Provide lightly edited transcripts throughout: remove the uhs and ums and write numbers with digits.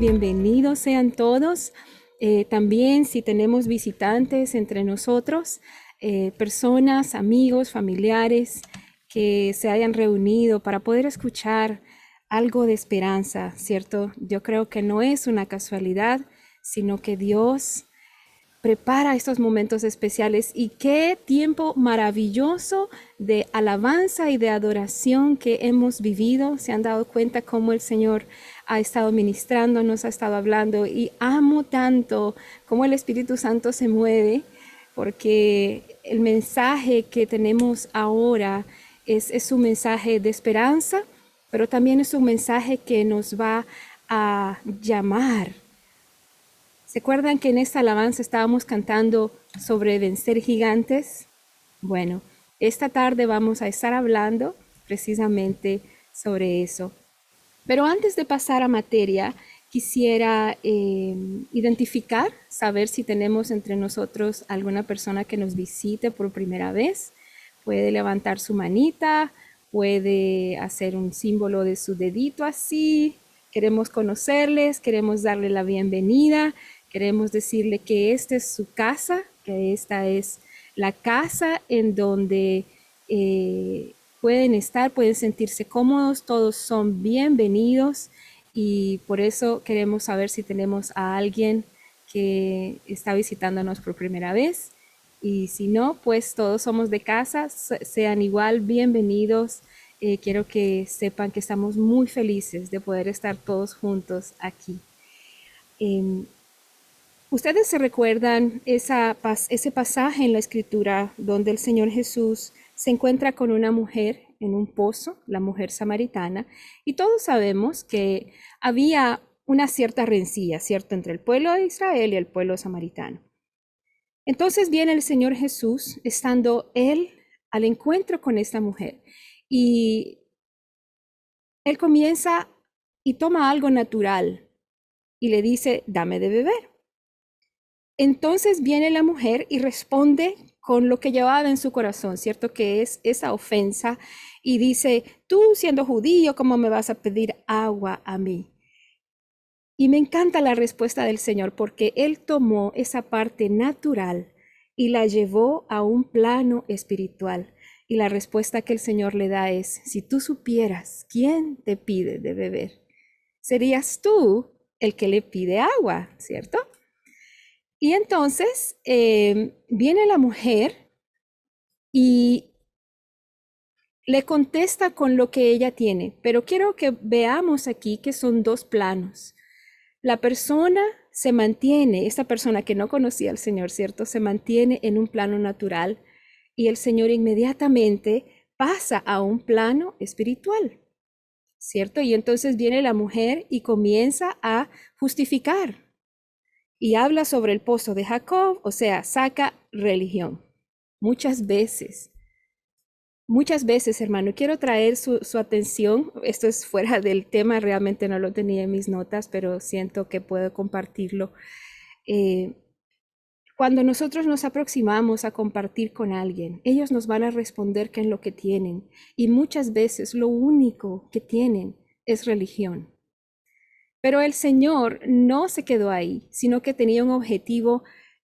bienvenidos sean todos. También si tenemos visitantes entre nosotros, personas, amigos, familiares que se hayan reunido para poder escuchar algo de esperanza, ¿cierto? Yo creo que no es una casualidad, sino que Dios prepara estos momentos especiales y qué tiempo maravilloso de alabanza y de adoración que hemos vivido. Se han dado cuenta cómo el Señor ha estado ministrando, nos ha estado hablando y amo tanto cómo el Espíritu Santo se mueve porque el mensaje que tenemos ahora es un mensaje de esperanza, pero también es un mensaje que nos va a llamar. ¿Se acuerdan que en esta alabanza estábamos cantando sobre vencer gigantes? Bueno, esta tarde vamos a estar hablando precisamente sobre eso. Pero antes de pasar a materia, quisiera identificar, saber si tenemos entre nosotros alguna persona que nos visite por primera vez. Puede levantar su manita, puede hacer un símbolo de su dedito así. Queremos conocerles, queremos darle la bienvenida, queremos decirle que esta es su casa, que esta es la casa en donde pueden estar, pueden sentirse cómodos, todos son bienvenidos y por eso queremos saber si tenemos a alguien que está visitándonos por primera vez y si no, pues todos somos de casa, sean igual bienvenidos. Quiero que sepan que estamos muy felices de poder estar todos juntos aquí. Em, ¿Ustedes se recuerdan ese pasaje en la escritura donde el Señor Jesús se encuentra con una mujer en un pozo, la mujer samaritana? Y todos sabemos que había una cierta rencilla, ¿cierto?, entre el pueblo de Israel y el pueblo samaritano. Entonces viene el Señor Jesús, estando él al encuentro con esta mujer, y él comienza y toma algo natural y le dice, dame de beber. Entonces viene la mujer y responde con lo que llevaba en su corazón, ¿cierto? Que es esa ofensa y dice, tú siendo judío, ¿cómo me vas a pedir agua a mí? Y me encanta la respuesta del Señor porque Él tomó esa parte natural y la llevó a un plano espiritual. Y la respuesta que el Señor le da es, si tú supieras quién te pide de beber, serías tú el que le pide agua, ¿cierto? Y entonces viene la mujer y le contesta con lo que ella tiene, pero quiero que veamos aquí que son dos planos. La persona se mantiene, esta persona que no conocía al Señor, ¿cierto? Se mantiene en un plano natural y el Señor inmediatamente pasa a un plano espiritual, ¿cierto? Y entonces viene la mujer y comienza a justificar y habla sobre el pozo de Jacob, o sea, saca religión. Muchas veces, hermano, quiero traer su atención, esto es fuera del tema, realmente no lo tenía en mis notas, pero siento que puedo compartirlo. Eh, Cuando nosotros nos aproximamos a compartir con alguien, ellos nos van a responder qué es lo que tienen, y muchas veces lo único que tienen es religión. Pero el Señor no se quedó ahí, sino que tenía un objetivo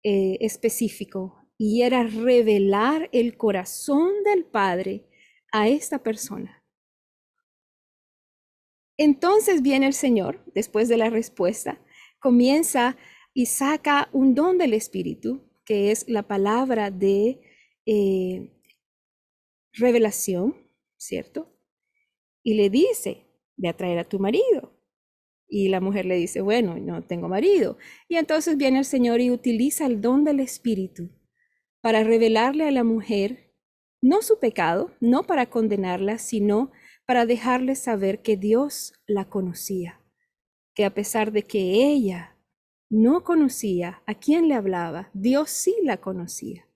específico y era revelar el corazón del Padre a esta persona. Entonces viene el Señor, después de la respuesta, comienza y saca un don del Espíritu, que es la palabra de revelación, ¿cierto? Y le dice, ve a traer a tu marido. Y la mujer le dice, bueno, no tengo marido. Y entonces viene el Señor y utiliza el don del Espíritu para revelarle a la mujer no su pecado, no para condenarla, sino para dejarle saber que Dios la conocía, que a pesar de que ella no conocía a quién le hablaba, Dios sí la conocía.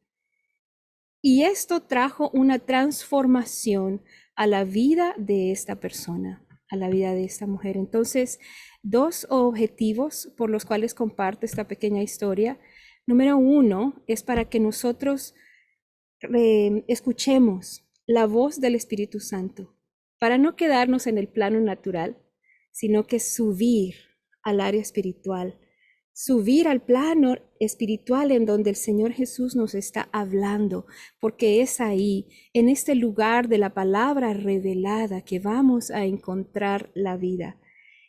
Y esto trajo una transformación a la vida de esta persona, a la vida de esta mujer. Entonces, dos objetivos por los cuales comparto esta pequeña historia. Número uno es para que nosotros escuchemos la voz del Espíritu Santo, para no quedarnos en el plano natural, sino que subir al área espiritual, subir al plano espiritual en donde el Señor Jesús nos está hablando, porque es ahí, en este lugar de la palabra revelada, que vamos a encontrar la vida.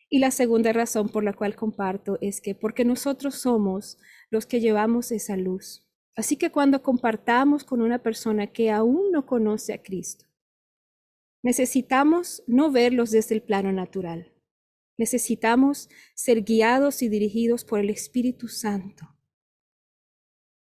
Y la segunda razón por la cual comparto es que porque nosotros somos los que llevamos esa luz. Así que cuando compartamos con una persona que aún no conoce a Cristo, necesitamos no verlos desde el plano natural. Necesitamos ser guiados y dirigidos por el Espíritu Santo.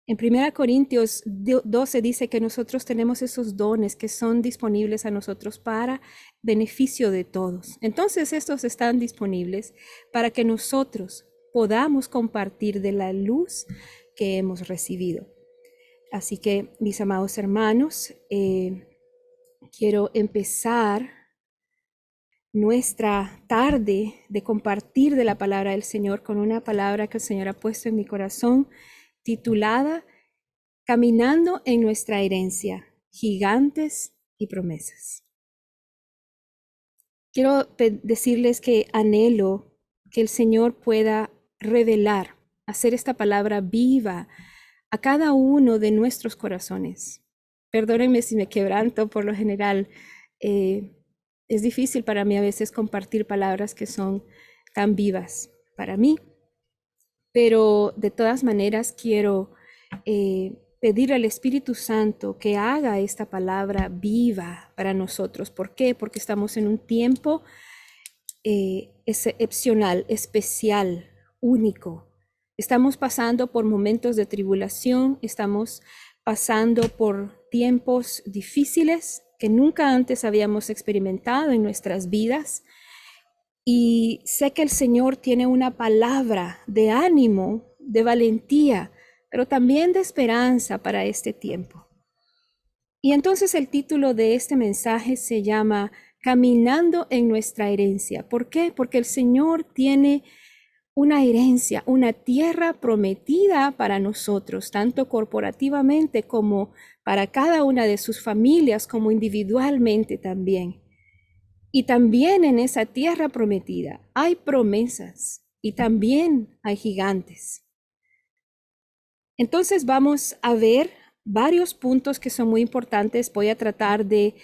En 1 Corintios 12 dice que nosotros tenemos esos dones que son disponibles a nosotros para beneficio de todos. Entonces estos están disponibles para que nosotros podamos compartir de la luz que hemos recibido. Así que, mis amados hermanos, quiero empezar nuestra tarde de compartir de la palabra del Señor con una palabra que el Señor ha puesto en mi corazón, titulada Caminando en nuestra herencia, gigantes y promesas. Quiero decirles que anhelo que el Señor pueda revelar, hacer esta palabra viva a cada uno de nuestros corazones. Perdónenme si me quebranto, por lo general es difícil para mí a veces compartir palabras que son tan vivas para mí, pero de todas maneras quiero pedir al Espíritu Santo que haga esta palabra viva para nosotros. ¿Por qué? Porque estamos en un tiempo excepcional, especial, único. Estamos pasando por momentos de tribulación, estamos pasando por tiempos difíciles que nunca antes habíamos experimentado en nuestras vidas. Y sé que el Señor tiene una palabra de ánimo, de valentía, pero también de esperanza para este tiempo. Y entonces el título de este mensaje se llama Caminando en nuestra herencia. ¿Por qué? Porque el Señor tiene una herencia, una tierra prometida para nosotros, tanto corporativamente como para cada una de sus familias, como individualmente también. Y también en esa tierra prometida hay promesas y también hay gigantes. Entonces vamos a ver varios puntos que son muy importantes. Voy a tratar de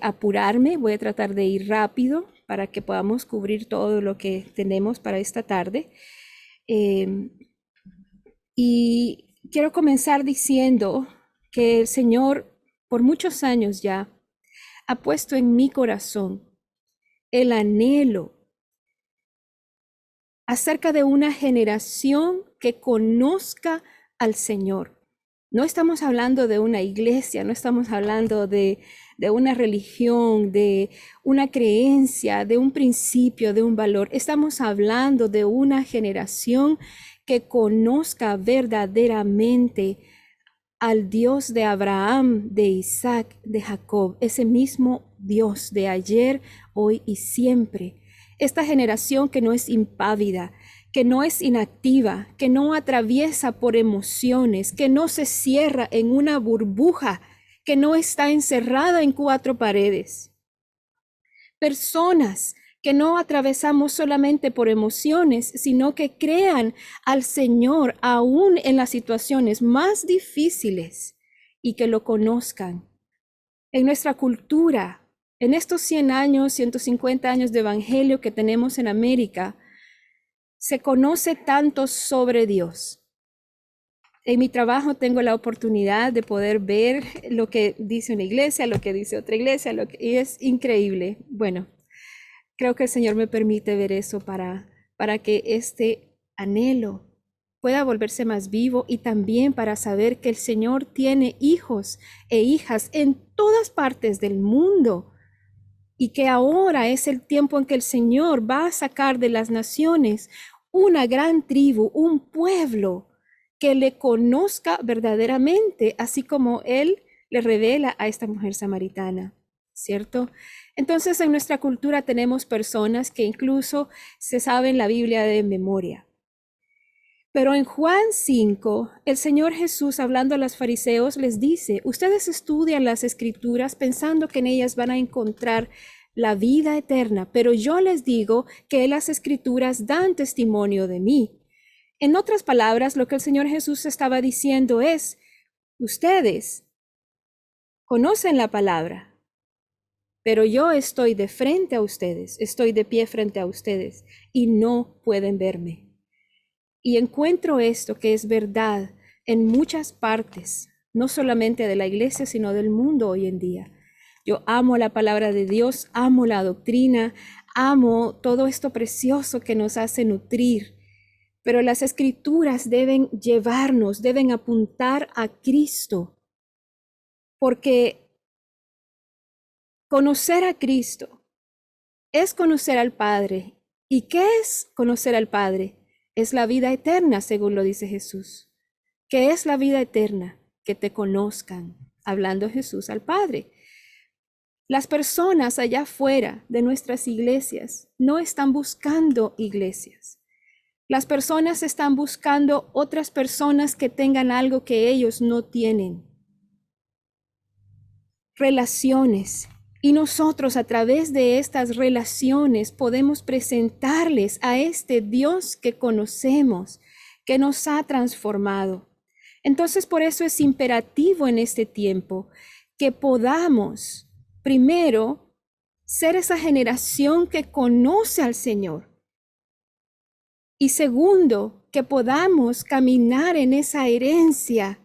apurarme, voy a tratar de ir rápido para que podamos cubrir todo lo que tenemos para esta tarde. Y quiero comenzar diciendo que el Señor, por muchos años ya, ha puesto en mi corazón el anhelo acerca de una generación que conozca al Señor. No estamos hablando de una iglesia, no estamos hablando de una religión, de una creencia, de un principio, de un valor. Estamos hablando de una generación que conozca verdaderamente al Dios de Abraham, de Isaac, de Jacob, ese mismo Dios de ayer, hoy y siempre. Esta generación que no es impávida, que no es inactiva, que no atraviesa por emociones, que no se cierra en una burbuja, que no está encerrada en cuatro paredes. Personas que no atravesamos solamente por emociones, sino que crean al Señor aún en las situaciones más difíciles y que lo conozcan. En nuestra cultura, en estos 100 años, 150 años de evangelio que tenemos en América, se conoce tanto sobre Dios. En mi trabajo tengo la oportunidad de poder ver lo que dice una iglesia, lo que dice otra iglesia, y es increíble. Bueno, creo que el Señor me permite ver eso para que este anhelo pueda volverse más vivo y también para saber que el Señor tiene hijos e hijas en todas partes del mundo y que ahora es el tiempo en que el Señor va a sacar de las naciones una gran tribu, un pueblo que le conozca verdaderamente, así como Él le revela a esta mujer samaritana, ¿cierto? Entonces, en nuestra cultura tenemos personas que incluso se saben la Biblia de memoria. Pero en Juan 5, el Señor Jesús, hablando a los fariseos, les dice, ustedes estudian las Escrituras pensando que en ellas van a encontrar la vida eterna, pero yo les digo que las Escrituras dan testimonio de mí. En otras palabras, lo que el Señor Jesús estaba diciendo es, ustedes conocen la palabra, pero yo estoy de frente a ustedes, estoy de pie frente a ustedes y no pueden verme. Y encuentro esto que es verdad en muchas partes, no solamente de la iglesia, sino del mundo hoy en día. Yo amo la palabra de Dios, amo la doctrina, amo todo esto precioso que nos hace nutrir, pero las escrituras deben llevarnos, deben apuntar a Cristo, porque conocer a Cristo es conocer al Padre. ¿Y qué es conocer al Padre? Es la vida eterna, según lo dice Jesús. ¿Qué es la vida eterna? Que te conozcan, hablando Jesús al Padre. Las personas allá afuera de nuestras iglesias no están buscando iglesias. Las personas están buscando otras personas que tengan algo que ellos no tienen. Relaciones. Y nosotros a través de estas relaciones podemos presentarles a este Dios que conocemos, que nos ha transformado. Entonces, por eso es imperativo en este tiempo que podamos, primero, ser esa generación que conoce al Señor. Y segundo, que podamos caminar en esa herencia.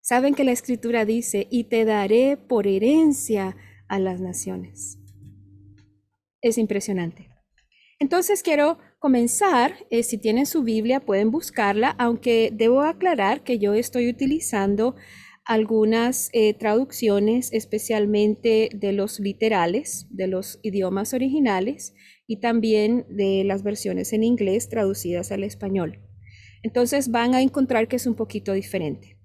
Saben que la Escritura dice, y te daré por herencia a las naciones. Es impresionante. Entonces quiero comenzar, si tienen su Biblia pueden buscarla, aunque debo aclarar que yo estoy utilizando algunas traducciones, especialmente de los literales, de los idiomas originales y también de las versiones en inglés traducidas al español. Entonces van a encontrar que es un poquito diferente.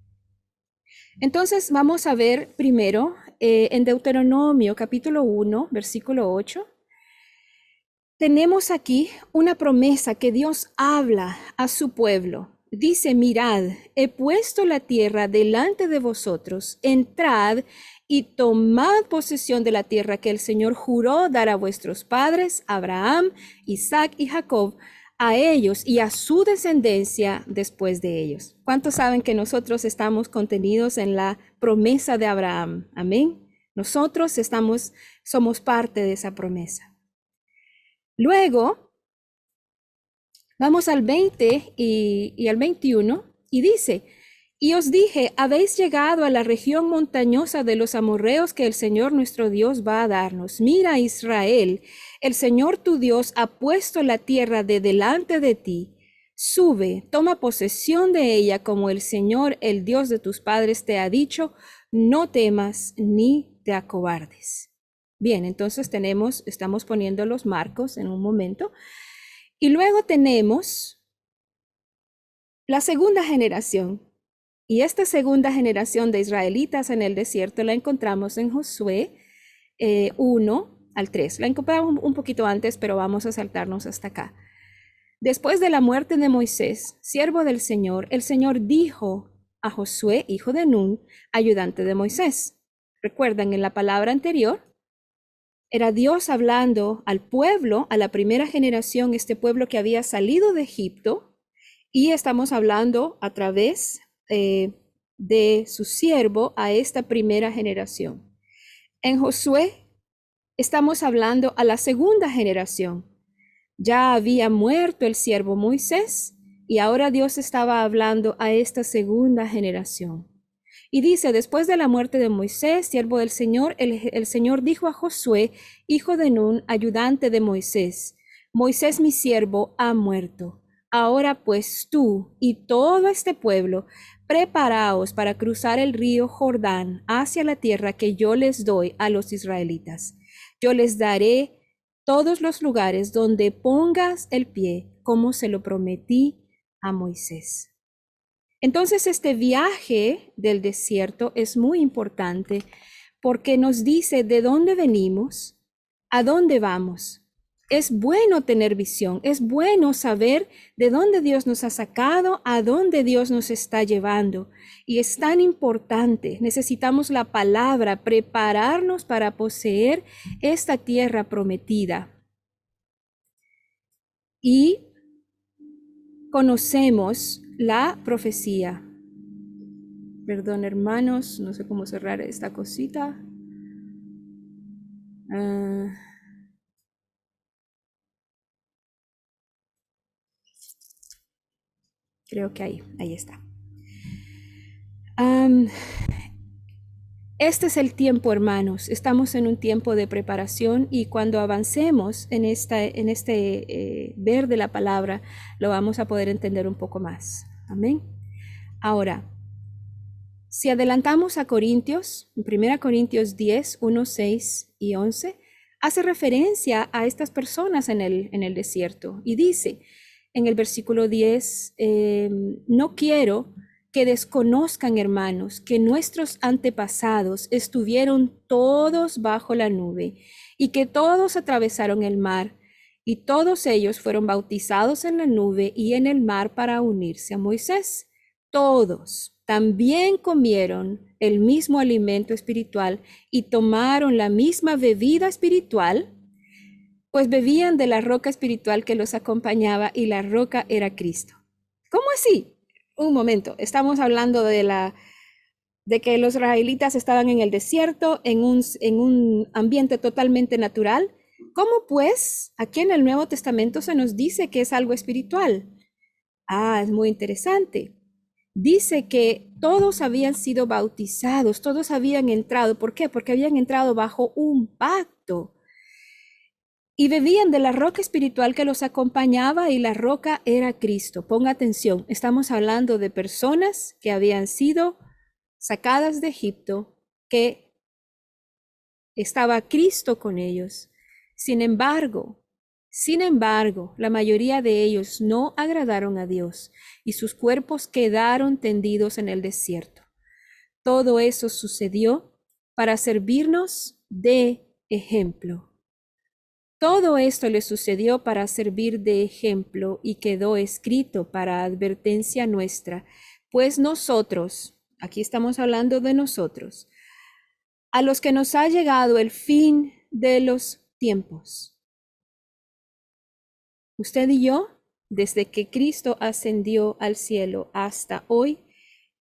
Entonces vamos a ver primero en Deuteronomio capítulo 1, versículo 8. Tenemos aquí una promesa que Dios habla a su pueblo. Dice, mirad, he puesto la tierra delante de vosotros, entrad y tomad posesión de la tierra que el Señor juró dar a vuestros padres, Abraham, Isaac y Jacob, a ellos y a su descendencia después de ellos. ¿Cuántos saben que nosotros estamos contenidos en la promesa de Abraham? Amén. Nosotros somos parte de esa promesa. Luego, vamos al 20 y al 21, y dice, y os dije, habéis llegado a la región montañosa de los amorreos que el Señor nuestro Dios va a darnos. Mira, Israel, el Señor tu Dios ha puesto la tierra de delante de ti. Sube, toma posesión de ella como el Señor, el Dios de tus padres, te ha dicho, no temas ni te acobardes. Bien, entonces estamos poniendo los marcos en un momento. Y luego tenemos la segunda generación. Y esta segunda generación de israelitas en el desierto la encontramos en Josué 1 al 3. La encontramos un poquito antes, pero vamos a saltarnos hasta acá. Después de la muerte de Moisés, siervo del Señor, el Señor dijo a Josué, hijo de Nun, ayudante de Moisés. ¿Recuerdan en la palabra anterior? Era Dios hablando al pueblo, a la primera generación, este pueblo que había salido de Egipto, y estamos hablando a través de su siervo a esta primera generación. En Josué estamos hablando a la segunda generación. Ya había muerto el siervo Moisés y ahora Dios estaba hablando a esta segunda generación. Y dice, después de la muerte de Moisés, siervo del Señor, el Señor dijo a Josué, hijo de Nun, ayudante de Moisés, Moisés mi siervo ha muerto. Ahora pues tú y todo este pueblo, preparaos para cruzar el río Jordán hacia la tierra que yo les doy a los israelitas. Yo les daré todos los lugares donde pongas el pie, como se lo prometí a Moisés. Entonces, este viaje del desierto es muy importante porque nos dice de dónde venimos, a dónde vamos. Es bueno tener visión, es bueno saber de dónde Dios nos ha sacado, a dónde Dios nos está llevando. Y es tan importante, necesitamos la palabra, prepararnos para poseer esta tierra prometida. Y conocemos la profecía. Perdón, hermanos, no sé cómo cerrar esta cosita. Creo que ahí está. Este es el tiempo, hermanos. Estamos en un tiempo de preparación y cuando avancemos en este ver de la palabra, lo vamos a poder entender un poco más. Amén. Ahora, si adelantamos a Corintios, en 1 Corintios 10, 1, 6 y 11, hace referencia a estas personas en el desierto y dice en el versículo 10, no quiero que desconozcan, hermanos, que nuestros antepasados estuvieron todos bajo la nube y que todos atravesaron el mar y todos ellos fueron bautizados en la nube y en el mar para unirse a Moisés. Todos también comieron el mismo alimento espiritual y tomaron la misma bebida espiritual, pues bebían de la roca espiritual que los acompañaba y la roca era Cristo. ¿Cómo así? Un momento, estamos hablando de que los israelitas estaban en el desierto, en un ambiente totalmente natural. ¿Cómo pues aquí en el Nuevo Testamento se nos dice que es algo espiritual? Es muy interesante. Dice que todos habían sido bautizados, todos habían entrado. ¿Por qué? Porque habían entrado bajo un pacto. Y bebían de la roca espiritual que los acompañaba y la roca era Cristo. Ponga atención, estamos hablando de personas que habían sido sacadas de Egipto, que estaba Cristo con ellos. Sin embargo, la mayoría de ellos no agradaron a Dios y sus cuerpos quedaron tendidos en el desierto. Todo eso sucedió para servirnos de ejemplo. Todo esto le sucedió para servir de ejemplo y quedó escrito para advertencia nuestra, pues nosotros, aquí estamos hablando de nosotros, a los que nos ha llegado el fin de los tiempos. Usted y yo, desde que Cristo ascendió al cielo hasta hoy,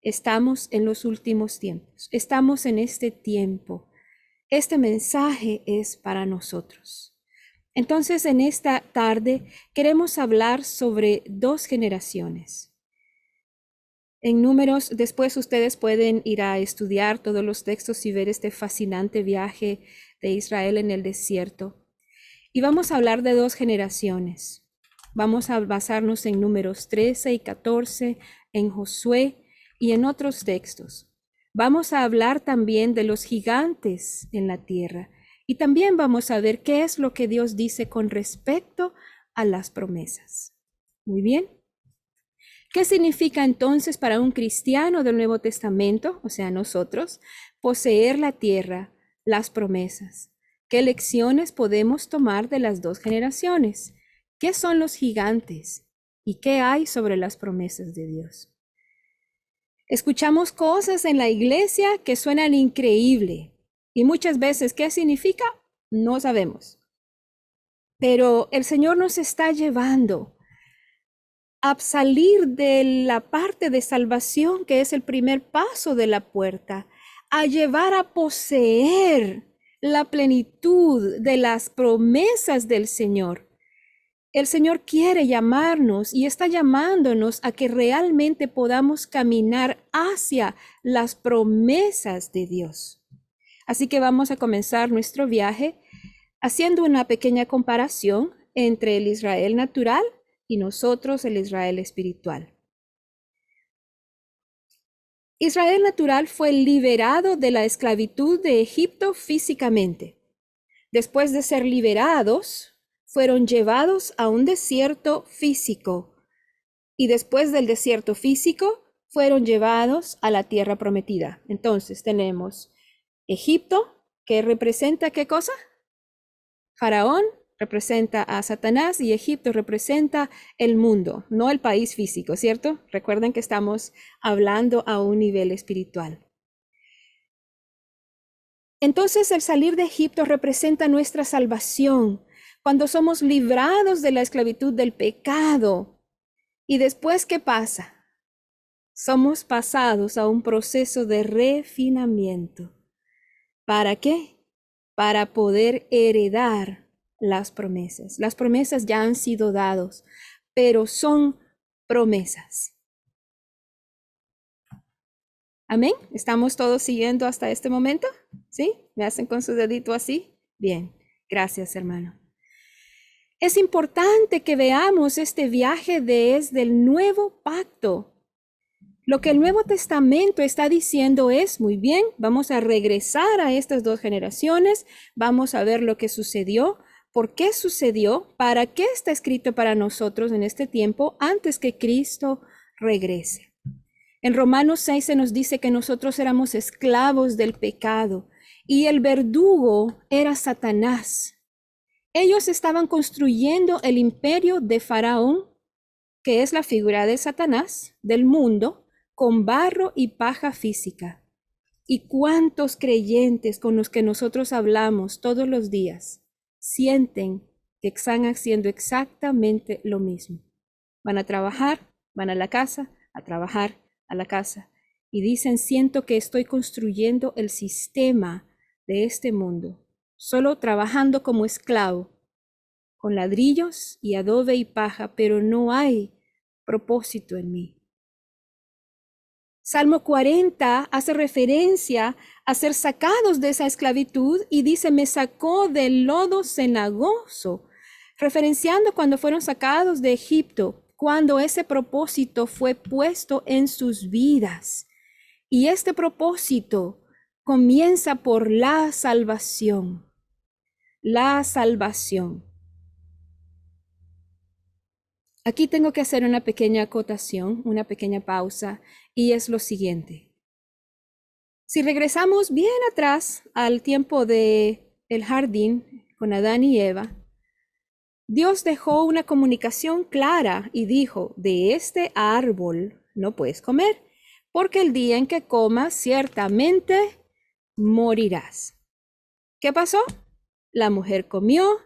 estamos en los últimos tiempos, estamos en este tiempo. Este mensaje es para nosotros. Entonces, en esta tarde queremos hablar sobre dos generaciones. En Números, después ustedes pueden ir a estudiar todos los textos y ver este fascinante viaje de Israel en el desierto. Y vamos a hablar de dos generaciones. Vamos a basarnos en Números 13 y 14, en Josué y en otros textos. Vamos a hablar también de los gigantes en la tierra. Y también vamos a ver qué es lo que Dios dice con respecto a las promesas. Muy bien. ¿Qué significa entonces para un cristiano del Nuevo Testamento, o sea, nosotros, poseer la tierra, las promesas? ¿Qué lecciones podemos tomar de las dos generaciones? ¿Qué son los gigantes? ¿Y qué hay sobre las promesas de Dios? Escuchamos cosas en la iglesia que suenan increíble. Y muchas veces, ¿qué significa? No sabemos. Pero el Señor nos está llevando a salir de la parte de salvación, que es el primer paso de la puerta, a llevar a poseer la plenitud de las promesas del Señor. El Señor quiere llamarnos y está llamándonos a que realmente podamos caminar hacia las promesas de Dios. Así que vamos a comenzar nuestro viaje haciendo una pequeña comparación entre el Israel natural y nosotros el Israel espiritual. Israel natural fue liberado de la esclavitud de Egipto físicamente. Después de ser liberados, fueron llevados a un desierto físico. Y después del desierto físico, fueron llevados a la tierra prometida. Entonces tenemos Egipto, que representa ¿qué cosa? Faraón representa a Satanás y Egipto representa el mundo, no el país físico, ¿cierto? Recuerden que estamos hablando a un nivel espiritual. Entonces el salir de Egipto representa nuestra salvación, cuando somos librados de la esclavitud del pecado. ¿Y después qué pasa? Somos pasados a un proceso de refinamiento. ¿Para qué? Para poder heredar las promesas. Las promesas ya han sido dadas, pero son promesas. Amén. ¿Estamos todos siguiendo hasta este momento? ¿Sí? ¿Me hacen con su dedito así? Bien. Gracias, hermano. Es importante que veamos este viaje desde el nuevo pacto. Lo que el Nuevo Testamento está diciendo es, muy bien, vamos a regresar a estas dos generaciones, vamos a ver lo que sucedió, por qué sucedió, para qué está escrito para nosotros en este tiempo antes que Cristo regrese. En Romanos 6 se nos dice que nosotros éramos esclavos del pecado y el verdugo era Satanás. Ellos estaban construyendo el imperio de Faraón, que es la figura de Satanás, del mundo, con barro y paja física. ¿Y cuántos creyentes con los que nosotros hablamos todos los días sienten que están haciendo exactamente lo mismo? Van a trabajar, van a la casa, a trabajar, a la casa, y dicen, siento que estoy construyendo el sistema de este mundo, solo trabajando como esclavo, con ladrillos y adobe y paja, pero no hay propósito en mí. Salmo 40 hace referencia a ser sacados de esa esclavitud y dice, me sacó del lodo cenagoso, referenciando cuando fueron sacados de Egipto, cuando ese propósito fue puesto en sus vidas. Y este propósito comienza por la salvación. La salvación. Aquí tengo que hacer una pequeña acotación, una pequeña pausa, y es lo siguiente. Si regresamos bien atrás al tiempo del jardín con Adán y Eva, Dios dejó una comunicación clara y dijo, de este árbol no puedes comer, porque el día en que comas ciertamente morirás. ¿Qué pasó? La mujer comió,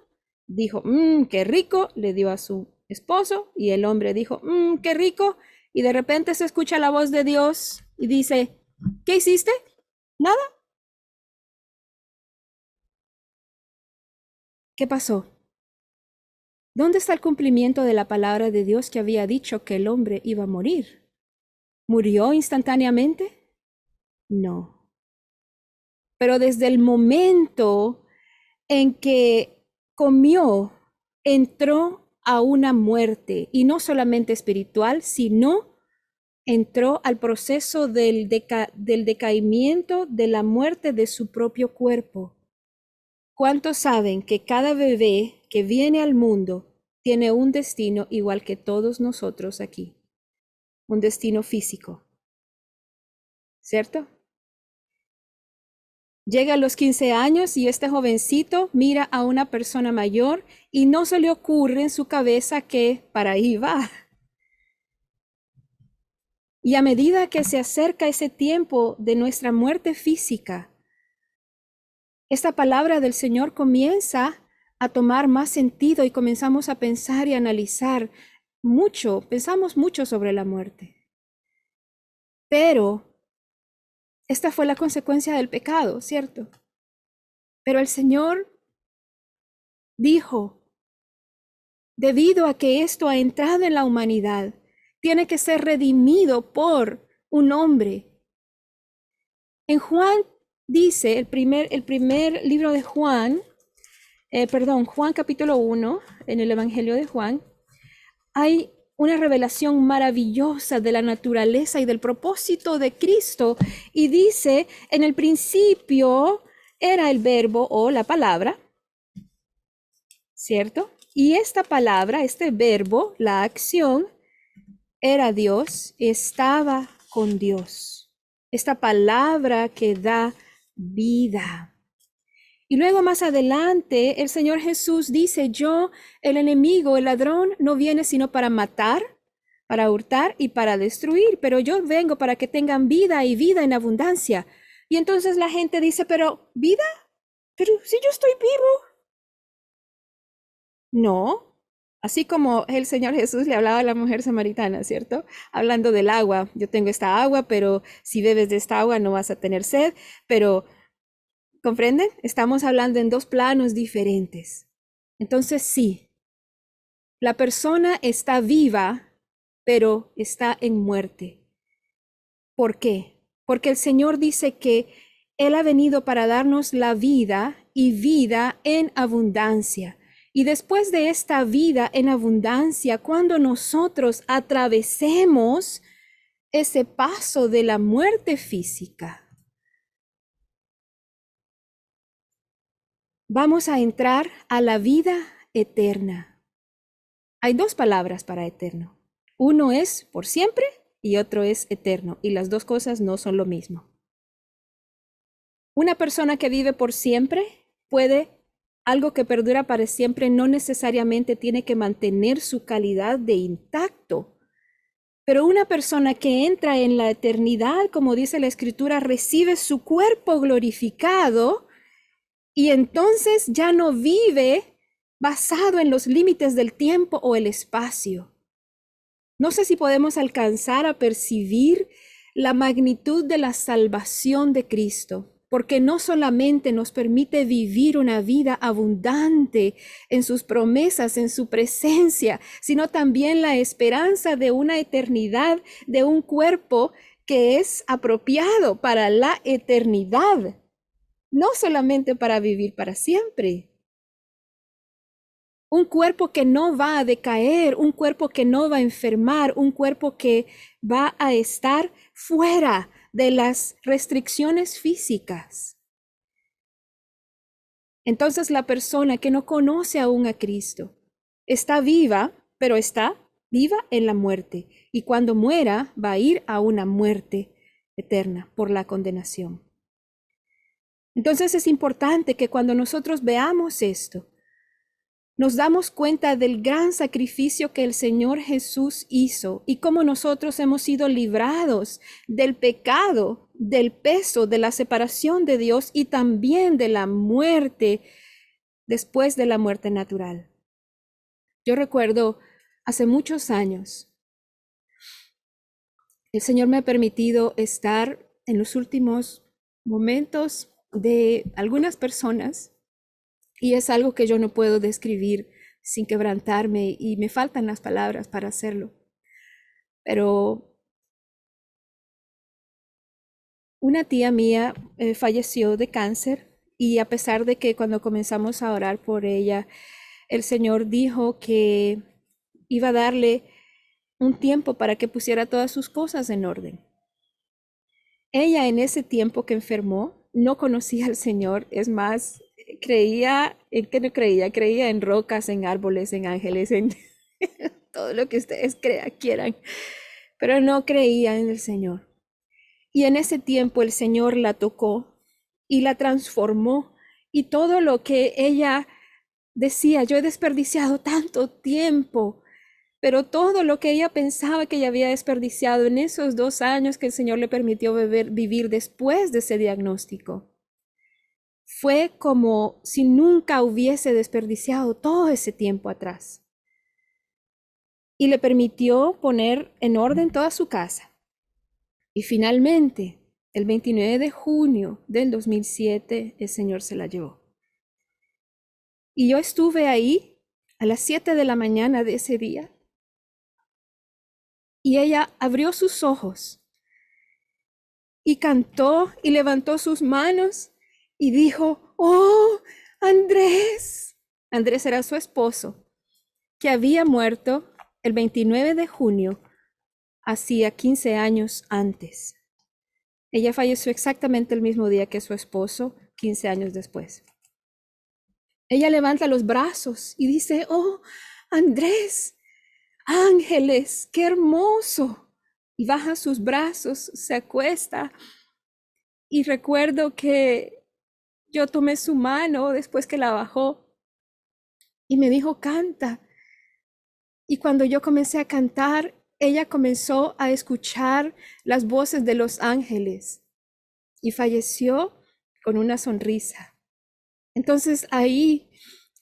dijo, qué rico, le dio a su esposo y el hombre dijo, qué rico, y de repente se escucha la voz de Dios y dice, ¿qué hiciste? Nada. ¿Qué pasó? ¿Dónde está el cumplimiento de la palabra de Dios que había dicho que el hombre iba a morir? ¿Murió instantáneamente? No. Pero desde el momento en que comió, entró a una muerte, y no solamente espiritual, sino entró al proceso del decaimiento, de la muerte de su propio cuerpo. ¿Cuántos saben que cada bebé que viene al mundo tiene un destino igual que todos nosotros aquí? Un destino físico, ¿cierto? Llega a los 15 años y este jovencito mira a una persona mayor y no se le ocurre en su cabeza que para ahí va. Y a medida que se acerca ese tiempo de nuestra muerte física, esta palabra del Señor comienza a tomar más sentido y comenzamos a pensar y analizar mucho, pensamos mucho sobre la muerte. Pero esta fue la consecuencia del pecado, ¿cierto? Pero el Señor dijo, debido a que esto ha entrado en la humanidad, tiene que ser redimido por un hombre. En Juan dice, el primer libro de Juan, Juan capítulo 1, en el Evangelio de Juan, hay una revelación maravillosa de la naturaleza y del propósito de Cristo. Y dice, en el principio era el verbo o la palabra, ¿cierto? Y esta palabra, este verbo, la acción, era Dios, estaba con Dios. Esta palabra que da vida. Y luego más adelante, el Señor Jesús dice, yo, el enemigo, el ladrón, no viene sino para matar, para hurtar y para destruir, pero yo vengo para que tengan vida y vida en abundancia. Y entonces la gente dice, pero ¿vida? Pero si yo estoy vivo. No, así como el Señor Jesús le hablaba a la mujer samaritana, ¿cierto? Hablando del agua, yo tengo esta agua, pero si bebes de esta agua no vas a tener sed, pero ¿comprenden? Estamos hablando en dos planos diferentes. Entonces sí, la persona está viva, pero está en muerte. ¿Por qué? Porque el Señor dice que Él ha venido para darnos la vida y vida en abundancia. Y después de esta vida en abundancia, cuando nosotros atravesemos ese paso de la muerte física, vamos a entrar a la vida eterna. Hay dos palabras para eterno. Uno es por siempre y otro es eterno. Y las dos cosas no son lo mismo. Una persona que vive por siempre algo que perdura para siempre no necesariamente tiene que mantener su calidad de intacto. Pero una persona que entra en la eternidad, como dice la Escritura, recibe su cuerpo glorificado y entonces ya no vive basado en los límites del tiempo o el espacio. No sé si podemos alcanzar a percibir la magnitud de la salvación de Cristo, porque no solamente nos permite vivir una vida abundante en sus promesas, en su presencia, sino también la esperanza de una eternidad, de un cuerpo que es apropiado para la eternidad, no solamente para vivir para siempre. Un cuerpo que no va a decaer, un cuerpo que no va a enfermar, un cuerpo que va a estar fuera de las restricciones físicas. Entonces la persona que no conoce aún a Cristo está viva, pero está viva en la muerte. Y cuando muera va a ir a una muerte eterna por la condenación. Entonces es importante que cuando nosotros veamos esto, nos damos cuenta del gran sacrificio que el Señor Jesús hizo y cómo nosotros hemos sido librados del pecado, del peso, de la separación de Dios y también de la muerte después de la muerte natural. Yo recuerdo hace muchos años, el Señor me ha permitido estar en los últimos momentos de algunas personas. Y es algo que yo no puedo describir sin quebrantarme y me faltan las palabras para hacerlo. Pero una tía mía falleció de cáncer y a pesar de que cuando comenzamos a orar por ella, el Señor dijo que iba a darle un tiempo para que pusiera todas sus cosas en orden. Ella en ese tiempo que enfermó no conocía al Señor, es más, creía en que no creía, creía en rocas, en árboles, en ángeles, en todo lo que ustedes quieran, pero no creía en el Señor. Y en ese tiempo el Señor la tocó y la transformó y todo lo que ella decía, yo he desperdiciado tanto tiempo, pero todo lo que ella pensaba que ella había desperdiciado en esos 2 años que el Señor le permitió vivir después de ese diagnóstico, fue como si nunca hubiese desperdiciado todo ese tiempo atrás. Y le permitió poner en orden toda su casa. Y finalmente, el 29 de junio del 2007, el Señor se la llevó. Y yo estuve ahí a las 7 de la mañana de ese día. Y ella abrió sus ojos y cantó y levantó sus manos y dijo, oh, Andrés. Andrés era su esposo, que había muerto el 29 de junio, hacía 15 años antes. Ella falleció exactamente el mismo día que su esposo, 15 años después. Ella levanta los brazos y dice, oh, Andrés, ángeles, qué hermoso. Y baja sus brazos, se acuesta. Y recuerdo que yo tomé su mano después que la bajó y me dijo, canta. Y cuando yo comencé a cantar, ella comenzó a escuchar las voces de los ángeles y falleció con una sonrisa. Entonces ahí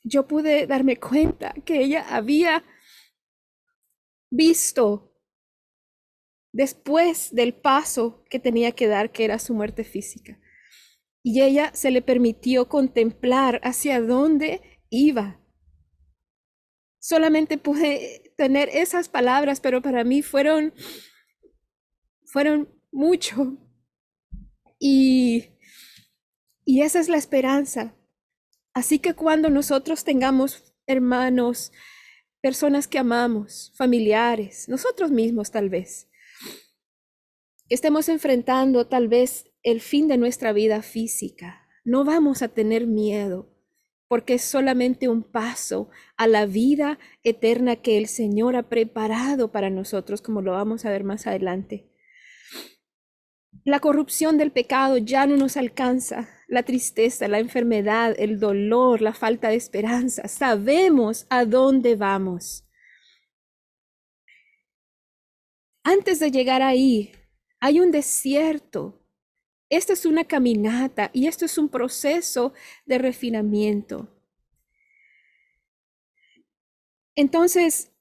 yo pude darme cuenta que ella había visto después del paso que tenía que dar, que era su muerte física. Y ella se le permitió contemplar hacia dónde iba. Solamente pude tener esas palabras, pero para mí fueron mucho. Y esa es la esperanza. Así que cuando nosotros tengamos hermanos, personas que amamos, familiares, nosotros mismos tal vez, estemos enfrentando tal vez el fin de nuestra vida física, no vamos a tener miedo, porque es solamente un paso a la vida eterna que el Señor ha preparado para nosotros, como lo vamos a ver más adelante. La corrupción del pecado ya no nos alcanza, la tristeza, la enfermedad, el dolor, la falta de esperanza. Sabemos a dónde vamos. Antes de llegar ahí, hay un desierto. Esta es una caminata y esto es un proceso de refinamiento. Entonces,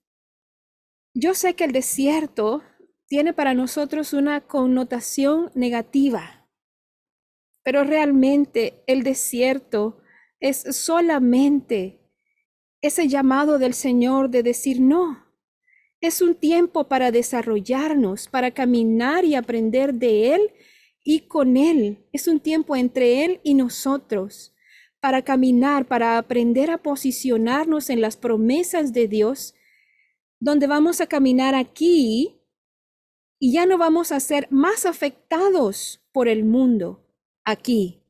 yo sé que el desierto tiene para nosotros una connotación negativa, pero realmente el desierto es solamente ese llamado del Señor de decir no. Es un tiempo para desarrollarnos, para caminar y aprender de Él y con Él. Es un tiempo entre Él y nosotros, para caminar, para aprender a posicionarnos en las promesas de Dios, donde vamos a caminar aquí y ya no vamos a ser más afectados por el mundo aquí.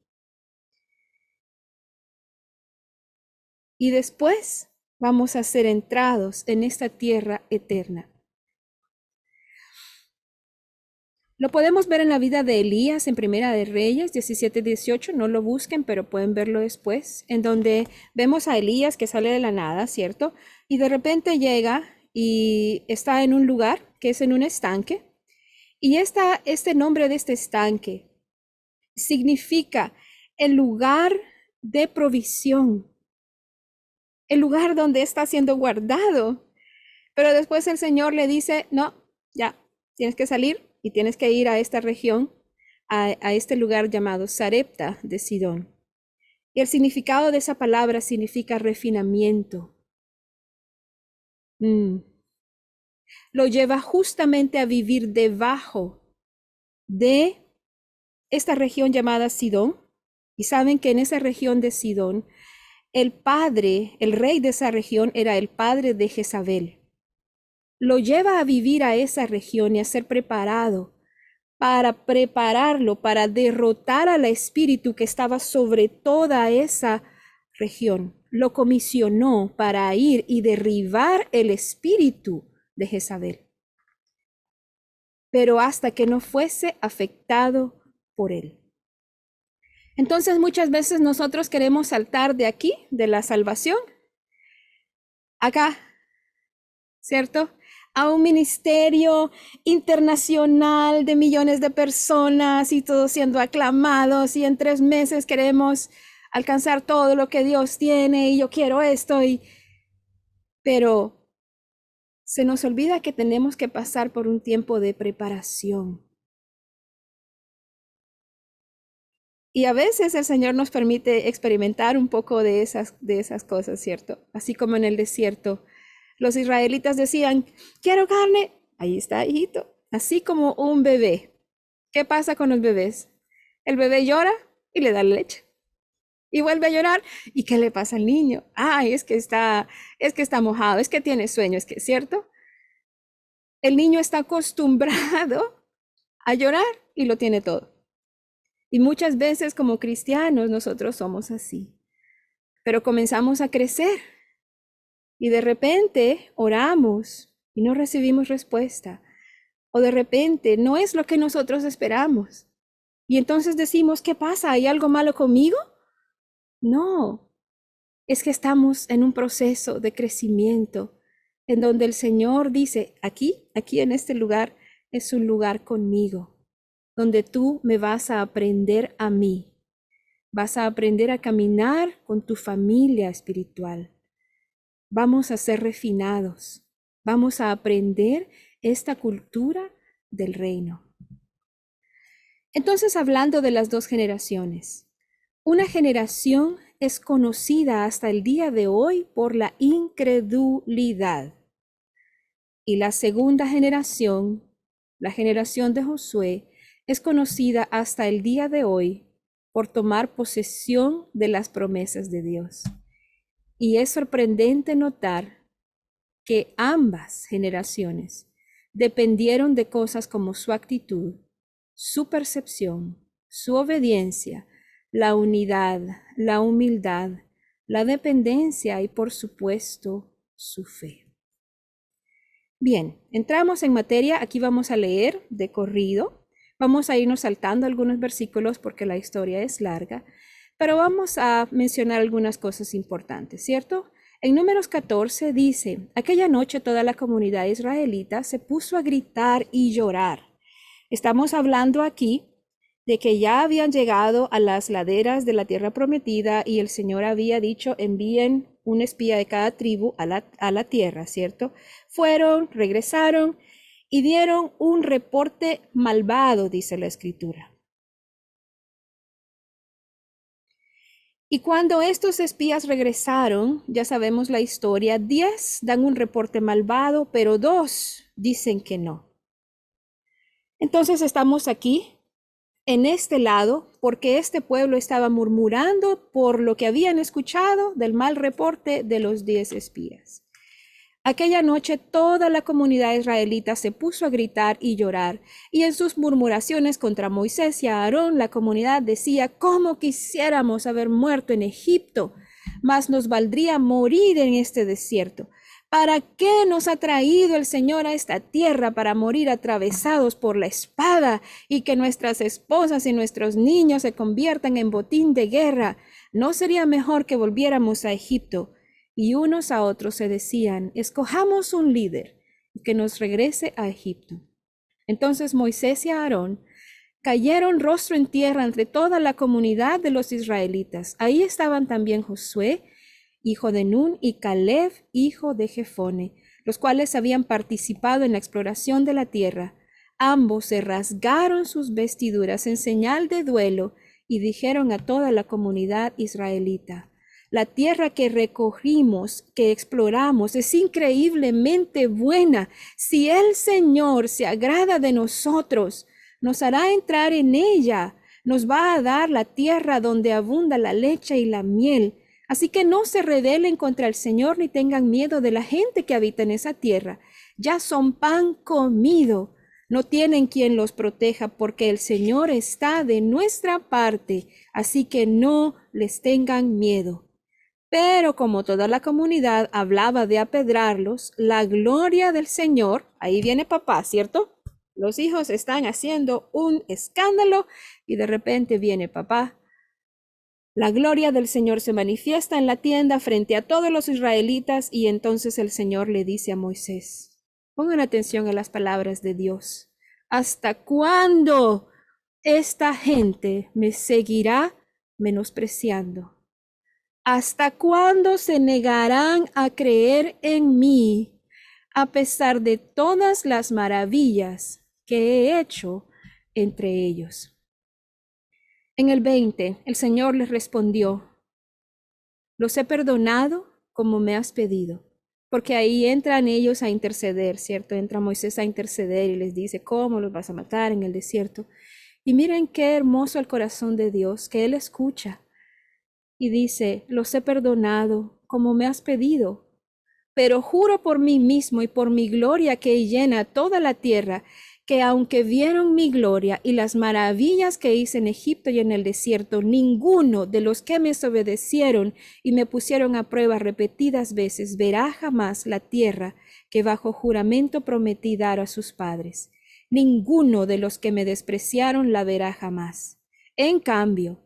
Y después vamos a ser entrados en esta tierra eterna. Lo podemos ver en la vida de Elías en Primera de Reyes 17-18, no lo busquen, pero pueden verlo después, en donde vemos a Elías que sale de la nada, ¿cierto? Y de repente llega y está en un lugar que es en un estanque, y este nombre de este estanque significa el lugar de provisión, el lugar donde está siendo guardado. Pero después el Señor le dice, no, ya, tienes que salir y tienes que ir a esta región, a este lugar llamado Sarepta de Sidón. Y el significado de esa palabra significa refinamiento. Lo lleva justamente a vivir debajo de esta región llamada Sidón. Y saben que en esa región de Sidón, el rey de esa región era el padre de Jezabel. Lo lleva a vivir a esa región y a ser preparado para prepararlo, para derrotar al espíritu que estaba sobre toda esa región. Lo comisionó para ir y derribar el espíritu de Jezabel, pero hasta que no fuese afectado por él. Entonces muchas veces nosotros queremos saltar de aquí, de la salvación, acá, ¿cierto? A un ministerio internacional de millones de personas y todos siendo aclamados, y en 3 meses queremos alcanzar todo lo que Dios tiene y yo quiero esto, pero se nos olvida que tenemos que pasar por un tiempo de preparación. Y a veces el Señor nos permite experimentar un poco de esas cosas, ¿cierto? Así como en el desierto. Los israelitas decían, quiero carne. Ahí está, hijito. Así como un bebé. ¿Qué pasa con los bebés? El bebé llora y le da leche. Y vuelve a llorar. ¿Y qué le pasa al niño? Ay, es que está mojado, es que tiene sueño, ¿cierto? El niño está acostumbrado a llorar y lo tiene todo. Y muchas veces como cristianos nosotros somos así. Pero comenzamos a crecer y de repente oramos y no recibimos respuesta. O de repente no es lo que nosotros esperamos. Y entonces decimos, ¿qué pasa? ¿Hay algo malo conmigo? No, es que estamos en un proceso de crecimiento en donde el Señor dice, aquí en este lugar es un lugar conmigo, donde tú me vas a aprender a mí, vas a aprender a caminar con tu familia espiritual. Vamos a ser refinados, vamos a aprender esta cultura del reino. Entonces, hablando de las dos generaciones, una generación es conocida hasta el día de hoy por la incredulidad. Y la segunda generación, la generación de Josué, es conocida hasta el día de hoy por tomar posesión de las promesas de Dios. Y es sorprendente notar que ambas generaciones dependieron de cosas como su actitud, su percepción, su obediencia, la unidad, la humildad, la dependencia y, por supuesto, su fe. Bien, entramos en materia. Aquí vamos a leer de corrido. Vamos a irnos saltando algunos versículos porque la historia es larga, pero vamos a mencionar algunas cosas importantes, ¿cierto? En Números 14 dice, aquella noche toda la comunidad israelita se puso a gritar y llorar. Estamos hablando aquí de que ya habían llegado a las laderas de la tierra prometida y el Señor había dicho, envíen un espía de cada tribu a la tierra, ¿cierto? Fueron, regresaron y dieron un reporte malvado, dice la Escritura. Y cuando estos espías regresaron, ya sabemos la historia, 10 dan un reporte malvado, pero 2 dicen que no. Entonces estamos aquí en este lado porque este pueblo estaba murmurando por lo que habían escuchado del mal reporte de los 10 espías. Aquella noche toda la comunidad israelita se puso a gritar y llorar, y en sus murmuraciones contra Moisés y Aarón la comunidad decía, ¿cómo quisiéramos haber muerto en Egipto? Mas nos valdría morir en este desierto. ¿Para qué nos ha traído el Señor a esta tierra para morir atravesados por la espada y que nuestras esposas y nuestros niños se conviertan en botín de guerra? ¿No sería mejor que volviéramos a Egipto? Y unos a otros se decían, escojamos un líder que nos regrese a Egipto. Entonces Moisés y Aarón cayeron rostro en tierra entre toda la comunidad de los israelitas. Ahí estaban también Josué, hijo de Nun, y Caleb, hijo de Jefone, los cuales habían participado en la exploración de la tierra. Ambos se rasgaron sus vestiduras en señal de duelo y dijeron a toda la comunidad israelita, la tierra que recogimos, que exploramos, es increíblemente buena. Si el Señor se agrada de nosotros, nos hará entrar en ella. Nos va a dar la tierra donde abunda la leche y la miel. Así que no se rebelen contra el Señor ni tengan miedo de la gente que habita en esa tierra. Ya son pan comido. No tienen quien los proteja porque el Señor está de nuestra parte. Así que no les tengan miedo. Pero como toda la comunidad hablaba de apedrarlos, la gloria del Señor, ahí viene papá, ¿cierto? Los hijos están haciendo un escándalo y de repente viene papá. La gloria del Señor se manifiesta en la tienda frente a todos los israelitas y entonces el Señor le dice a Moisés, pongan atención a las palabras de Dios. ¿Hasta cuándo esta gente me seguirá menospreciando? ¿Hasta cuándo se negarán a creer en mí, a pesar de todas las maravillas que he hecho entre ellos? En el 20, el Señor les respondió, los he perdonado como me has pedido, porque ahí entran ellos a interceder, ¿cierto? Entra Moisés a interceder y les dice, ¿cómo los vas a matar en el desierto? Y miren qué hermoso el corazón de Dios, que Él escucha. Y dice, los he perdonado como me has pedido, pero juro por mí mismo y por mi gloria que llena toda la tierra, que aunque vieron mi gloria y las maravillas que hice en Egipto y en el desierto, ninguno de los que me desobedecieron y me pusieron a prueba repetidas veces verá jamás la tierra que bajo juramento prometí dar a sus padres. Ninguno de los que me despreciaron la verá jamás. En cambio,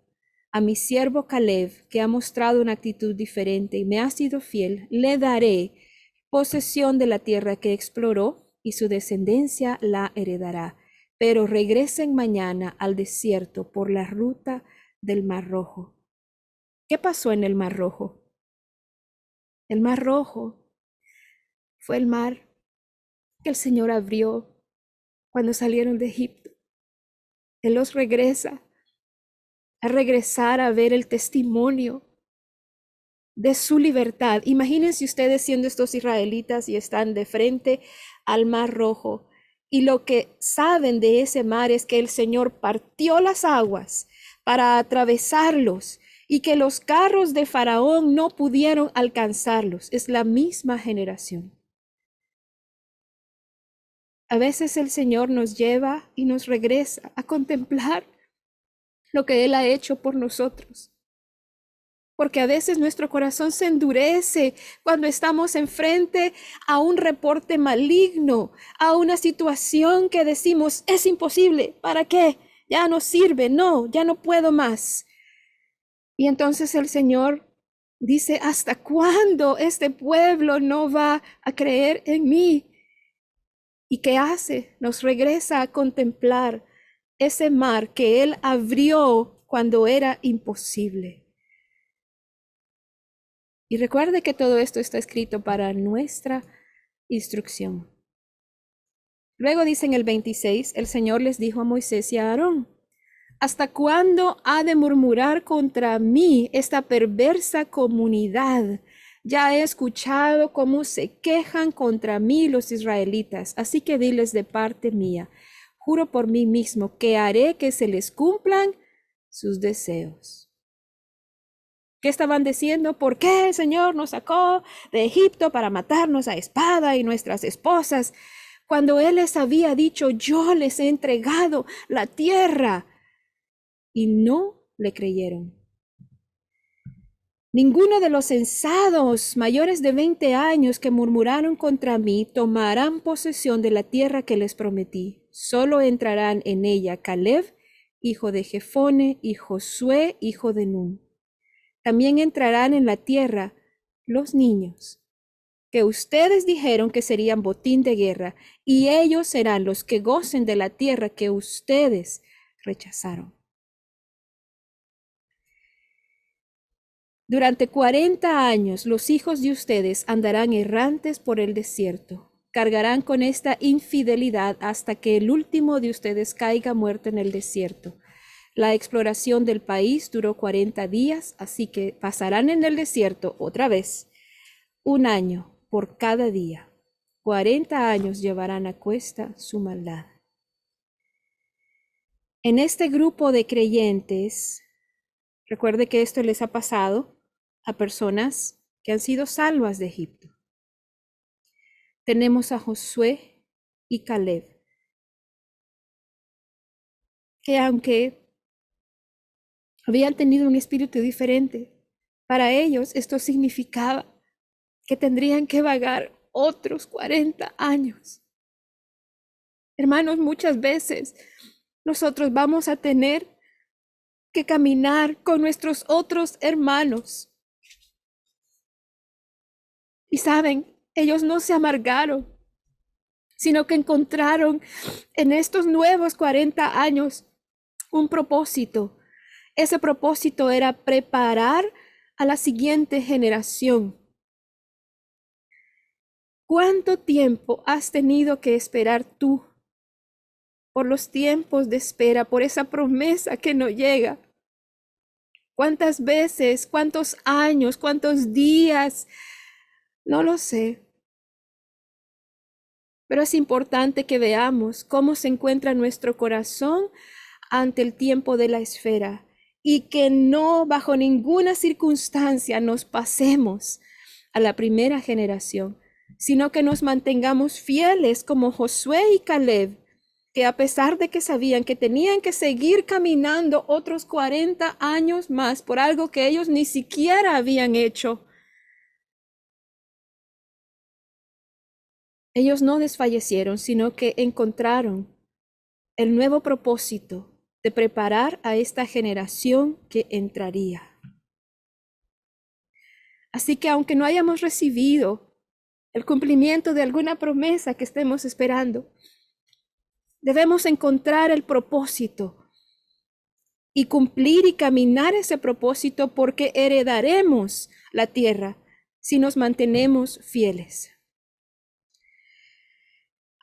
A mi siervo Caleb, que ha mostrado una actitud diferente y me ha sido fiel, le daré posesión de la tierra que exploró y su descendencia la heredará. Pero regresen mañana al desierto por la ruta del Mar Rojo. ¿Qué pasó en el Mar Rojo? El Mar Rojo fue el mar que el Señor abrió cuando salieron de Egipto. Él los regresa a regresar a ver el testimonio de su libertad. Imagínense ustedes siendo estos israelitas y están de frente al Mar Rojo. Y lo que saben de ese mar es que el Señor partió las aguas para atravesarlos y que los carros de Faraón no pudieron alcanzarlos. Es la misma generación. A veces el Señor nos lleva y nos regresa a contemplar lo que Él ha hecho por nosotros. Porque a veces nuestro corazón se endurece cuando estamos enfrente a un reporte maligno, a una situación que decimos, es imposible, ¿para qué? Ya no sirve, no, ya no puedo más. Y entonces el Señor dice, ¿hasta cuándo este pueblo no va a creer en mí? ¿Y qué hace? Nos regresa a contemplar ese mar que Él abrió cuando era imposible. Y recuerde que todo esto está escrito para nuestra instrucción. Luego dice en el 26, el Señor les dijo a Moisés y a Aarón, ¿hasta cuándo ha de murmurar contra mí esta perversa comunidad? Ya he escuchado cómo se quejan contra mí los israelitas, así que diles de parte mía, juro por mí mismo que haré que se les cumplan sus deseos. ¿Qué estaban diciendo? ¿Por qué el Señor nos sacó de Egipto para matarnos a espada y nuestras esposas? Cuando Él les había dicho, yo les he entregado la tierra. Y no le creyeron. Ninguno de los censados mayores de 20 años que murmuraron contra mí tomarán posesión de la tierra que les prometí. Solo entrarán en ella Caleb, hijo de Jefone, y Josué, hijo de Nun. También entrarán en la tierra los niños, que ustedes dijeron que serían botín de guerra, y ellos serán los que gocen de la tierra que ustedes rechazaron. Durante 40 años los hijos de ustedes andarán errantes por el desierto. Cargarán con esta infidelidad hasta que el último de ustedes caiga muerto en el desierto. La exploración del país duró 40 días, así que pasarán en el desierto otra vez, 1 año por cada día. 40 años llevarán a cuesta su maldad. En este grupo de creyentes, recuerde que esto les ha pasado a personas que han sido salvas de Egipto. Tenemos a Josué y Caleb, que aunque habían tenido un espíritu diferente, para ellos esto significaba que tendrían que vagar otros 40 años. Hermanos, muchas veces nosotros vamos a tener que caminar con nuestros otros hermanos. Y saben, ellos no se amargaron, sino que encontraron en estos nuevos 40 años un propósito. Ese propósito era preparar a la siguiente generación. ¿Cuánto tiempo has tenido que esperar tú por los tiempos de espera, por esa promesa que no llega? ¿Cuántas veces, cuántos años, cuántos días? No lo sé. Pero es importante que veamos cómo se encuentra nuestro corazón ante el tiempo de la espera y que no bajo ninguna circunstancia nos pasemos a la primera generación, sino que nos mantengamos fieles como Josué y Caleb, que a pesar de que sabían que tenían que seguir caminando otros 40 años más por algo que ellos ni siquiera habían hecho, ellos no desfallecieron, sino que encontraron el nuevo propósito de preparar a esta generación que entraría. Así que aunque no hayamos recibido el cumplimiento de alguna promesa que estemos esperando, debemos encontrar el propósito y cumplir y caminar ese propósito, porque heredaremos la tierra si nos mantenemos fieles.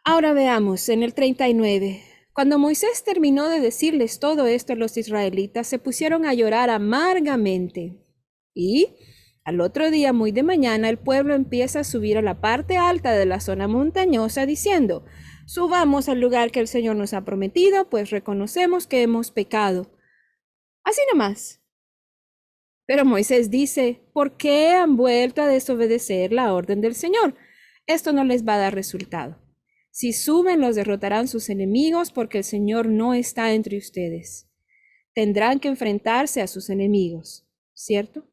Ahora veamos en el 39. Cuando Moisés terminó de decirles todo esto a los israelitas, se pusieron a llorar amargamente. Y al otro día, muy de mañana, el pueblo empieza a subir a la parte alta de la zona montañosa diciendo: subamos al lugar que el Señor nos ha prometido, pues reconocemos que hemos pecado. Así nomás. Pero Moisés dice: ¿por qué han vuelto a desobedecer la orden del Señor? Esto no les va a dar resultado. Si suben, los derrotarán sus enemigos, porque el Señor no está entre ustedes. Tendrán que enfrentarse a sus enemigos, ¿cierto?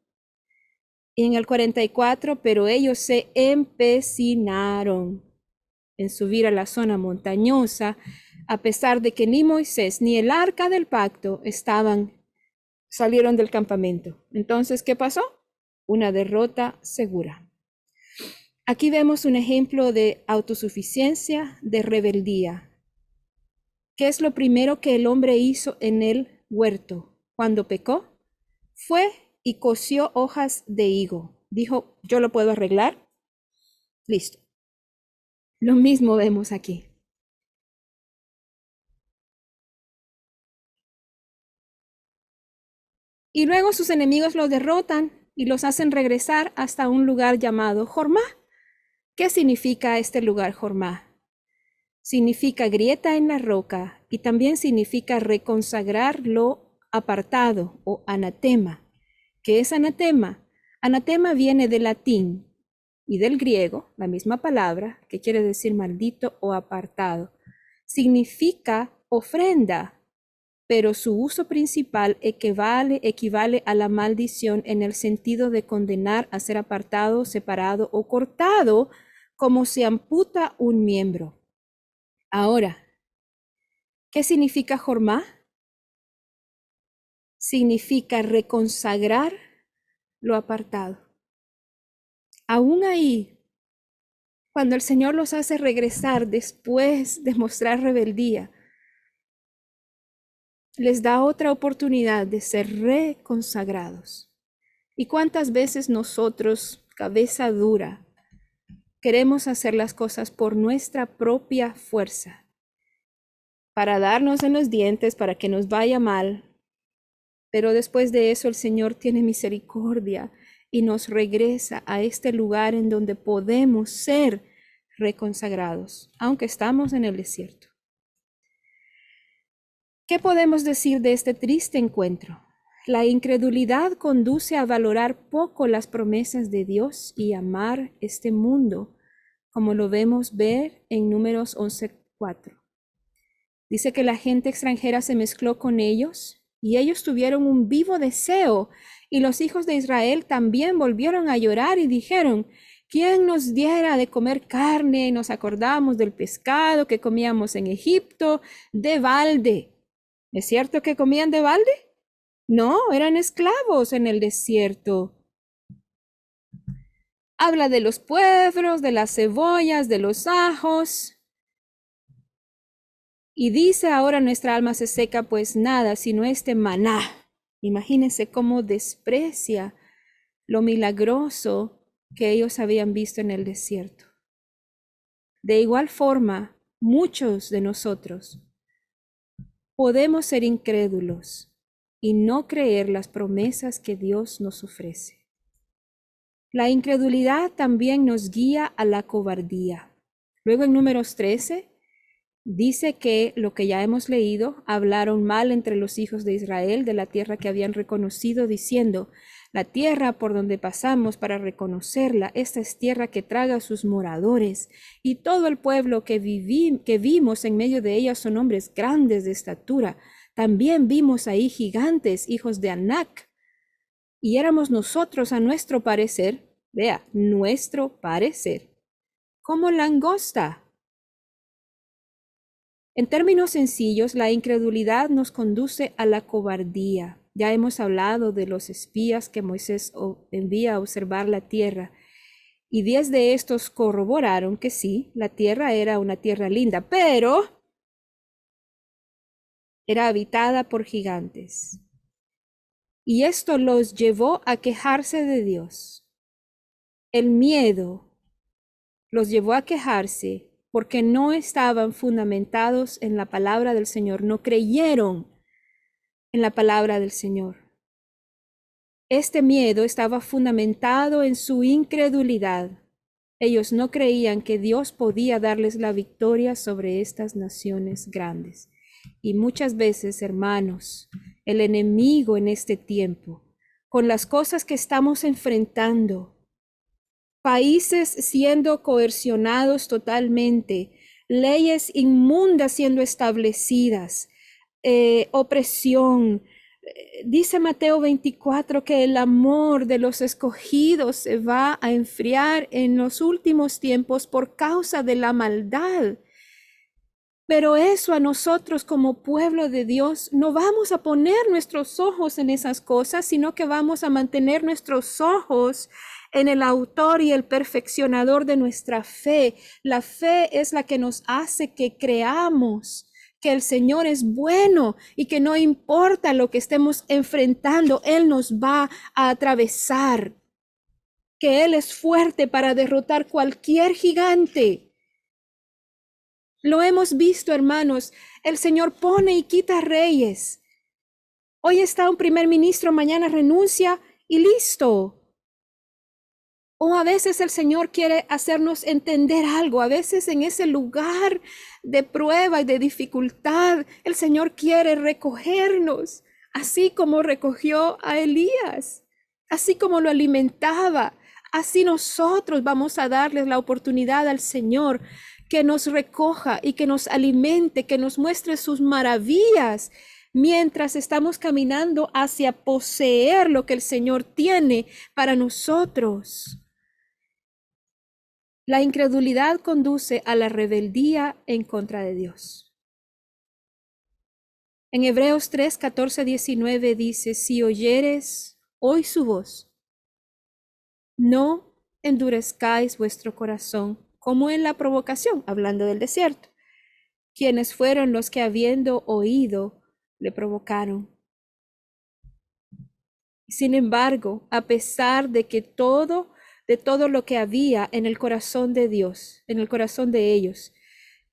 Y en el 44, pero ellos se empecinaron en subir a la zona montañosa, a pesar de que ni Moisés ni el arca del pacto salieron del campamento. Entonces, ¿qué pasó? Una derrota segura. Aquí vemos un ejemplo de autosuficiencia, de rebeldía. ¿Qué es lo primero que el hombre hizo en el huerto cuando pecó? Fue y cosió hojas de higo. Dijo: yo lo puedo arreglar. Listo. Lo mismo vemos aquí. Y luego sus enemigos los derrotan y los hacen regresar hasta un lugar llamado Jormá. ¿Qué significa este lugar Jormá? Significa grieta en la roca, y también significa reconsagrar lo apartado o anatema. ¿Qué es anatema? Anatema viene del latín y del griego, la misma palabra, que quiere decir maldito o apartado. Significa ofrenda, pero su uso principal equivale a la maldición en el sentido de condenar a ser apartado, separado o cortado, como se amputa un miembro. Ahora, ¿qué significa jormá? Significa reconsagrar lo apartado. Aún ahí, cuando el Señor los hace regresar después de mostrar rebeldía, les da otra oportunidad de ser reconsagrados. ¿Y cuántas veces nosotros, cabeza dura, queremos hacer las cosas por nuestra propia fuerza, para darnos en los dientes, para que nos vaya mal? Pero después de eso el Señor tiene misericordia y nos regresa a este lugar en donde podemos ser reconsagrados, aunque estamos en el desierto. ¿Qué podemos decir de este triste encuentro? La incredulidad conduce a valorar poco las promesas de Dios y amar este mundo, como lo vemos ver en Números 11:4. Dice que la gente extranjera se mezcló con ellos y ellos tuvieron un vivo deseo, y los hijos de Israel también volvieron a llorar y dijeron: ¿quién nos diera de comer carne? Nos acordamos del pescado que comíamos en Egipto de balde. ¿Es cierto que comían de balde? No, eran esclavos en el desierto. Habla de los puerros, de las cebollas, de los ajos. Y dice: ahora nuestra alma se seca, pues nada sino este maná. Imagínense cómo desprecia lo milagroso que ellos habían visto en el desierto. De igual forma, muchos de nosotros podemos ser incrédulos y no creer las promesas que Dios nos ofrece. La incredulidad también nos guía a la cobardía. Luego en Números 13 dice que lo que ya hemos leído: hablaron mal entre los hijos de Israel de la tierra que habían reconocido, diciendo: la tierra por donde pasamos para reconocerla, esta es tierra que traga a sus moradores, y todo el pueblo que vimos en medio de ella son hombres grandes de estatura. También vimos ahí gigantes, hijos de Anac, y éramos nosotros, a nuestro parecer, vea, nuestro parecer, como langosta En términos sencillos, la incredulidad nos conduce a la cobardía. Ya hemos hablado de los espías que Moisés envía a observar la tierra, y 10 de estos corroboraron que sí, la tierra era una tierra linda, pero era habitada por gigantes. Y esto los llevó a quejarse de Dios. El miedo los llevó a quejarse porque no estaban fundamentados en la palabra del Señor, no creyeron en la palabra del Señor. Este miedo estaba fundamentado en su incredulidad. Ellos no creían que Dios podía darles la victoria sobre estas naciones grandes. Y muchas veces, hermanos, el enemigo en este tiempo, con las cosas que estamos enfrentando, países siendo coercionados totalmente, leyes inmundas siendo establecidas, opresión. Dice Mateo 24 que el amor de los escogidos se va a enfriar en los últimos tiempos por causa de la maldad. Pero eso a nosotros como pueblo de Dios no vamos a poner nuestros ojos en esas cosas, sino que vamos a mantener nuestros ojos en el autor y el perfeccionador de nuestra fe. La fe es la que nos hace que creamos que el Señor es bueno y que no importa lo que estemos enfrentando, Él nos va a atravesar, que Él es fuerte para derrotar cualquier gigante. Lo hemos visto, hermanos, el Señor pone y quita reyes. Hoy está un primer ministro, mañana renuncia y listo. O a veces el Señor quiere hacernos entender algo. A veces en ese lugar de prueba y de dificultad, el Señor quiere recogernos, así como recogió a Elías, así como lo alimentaba. Así nosotros vamos a darles la oportunidad al Señor que nos recoja y que nos alimente, que nos muestre sus maravillas, mientras estamos caminando hacia poseer lo que el Señor tiene para nosotros. La incredulidad conduce a la rebeldía en contra de Dios. En Hebreos 3, 14, 19 dice, si oyeres hoy su voz, no endurezcáis vuestro corazón como en la provocación, hablando del desierto, quienes fueron los que habiendo oído le provocaron. Sin embargo, a pesar de que todo lo que había en el corazón de Dios, en el corazón de ellos,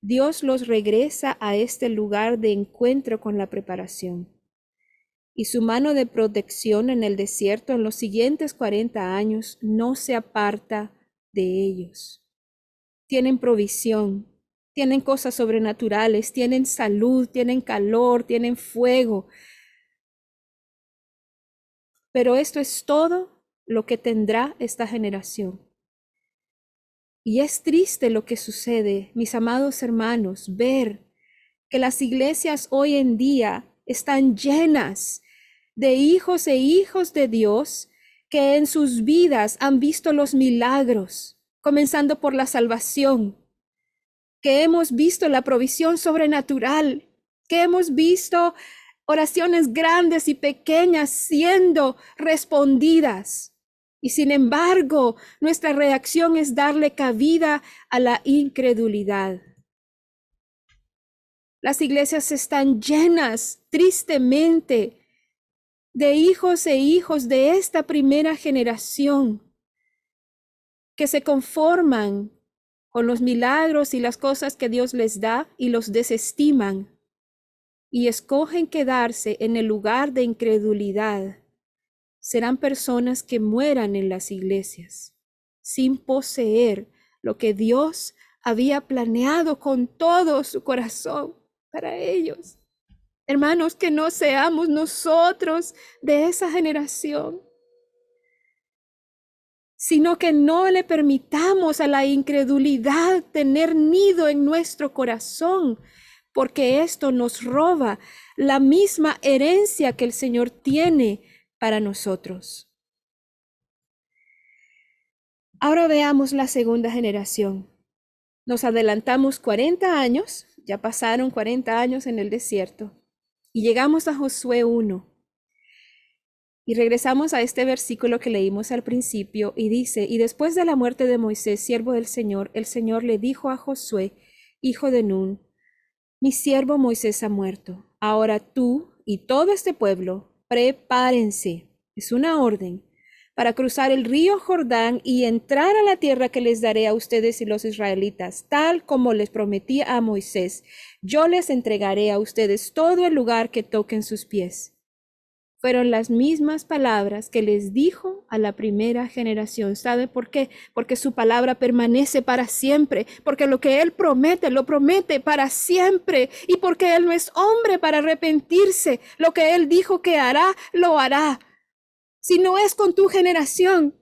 Dios los regresa a este lugar de encuentro con la preparación. Y su mano de protección en el desierto en los siguientes 40 años no se aparta de ellos. Tienen provisión, tienen cosas sobrenaturales, tienen salud, tienen calor, tienen fuego. Pero esto es todo lo que tendrá esta generación. Y es triste lo que sucede, mis amados hermanos, ver que las iglesias hoy en día están llenas de hijos e hijos de Dios que en sus vidas han visto los milagros, comenzando por la salvación, que hemos visto la provisión sobrenatural, que hemos visto oraciones grandes y pequeñas siendo respondidas. Y sin embargo, nuestra reacción es darle cabida a la incredulidad. Las iglesias están llenas, tristemente, de hijos e hijos de esta primera generación que se conforman con los milagros y las cosas que Dios les da y los desestiman y escogen quedarse en el lugar de incredulidad. Serán personas que mueran en las iglesias sin poseer lo que Dios había planeado con todo su corazón para ellos. Hermanos, que no seamos nosotros de esa generación, sino que no le permitamos a la incredulidad tener nido en nuestro corazón, porque esto nos roba la misma herencia que el Señor tiene para nosotros. Ahora veamos la segunda generación. Nos adelantamos 40 años Ya pasaron 40 años en el desierto y llegamos a Josué 1. Y regresamos a este versículo que leímos al principio y dice, y después de la muerte de Moisés, siervo del Señor, el Señor le dijo a Josué, hijo de Nun, mi siervo Moisés ha muerto. Ahora tú y todo este pueblo, prepárense, es una orden, para cruzar el río Jordán y entrar a la tierra que les daré a ustedes y los israelitas, tal como les prometí a Moisés. Yo les entregaré a ustedes todo el lugar que toquen sus pies. Fueron las mismas palabras que les dijo a la primera generación. ¿Sabe por qué? Porque su palabra permanece para siempre, porque lo que Él promete, lo promete para siempre, y porque Él no es hombre para arrepentirse. Lo que Él dijo que hará, lo hará. Si no es con tu generación,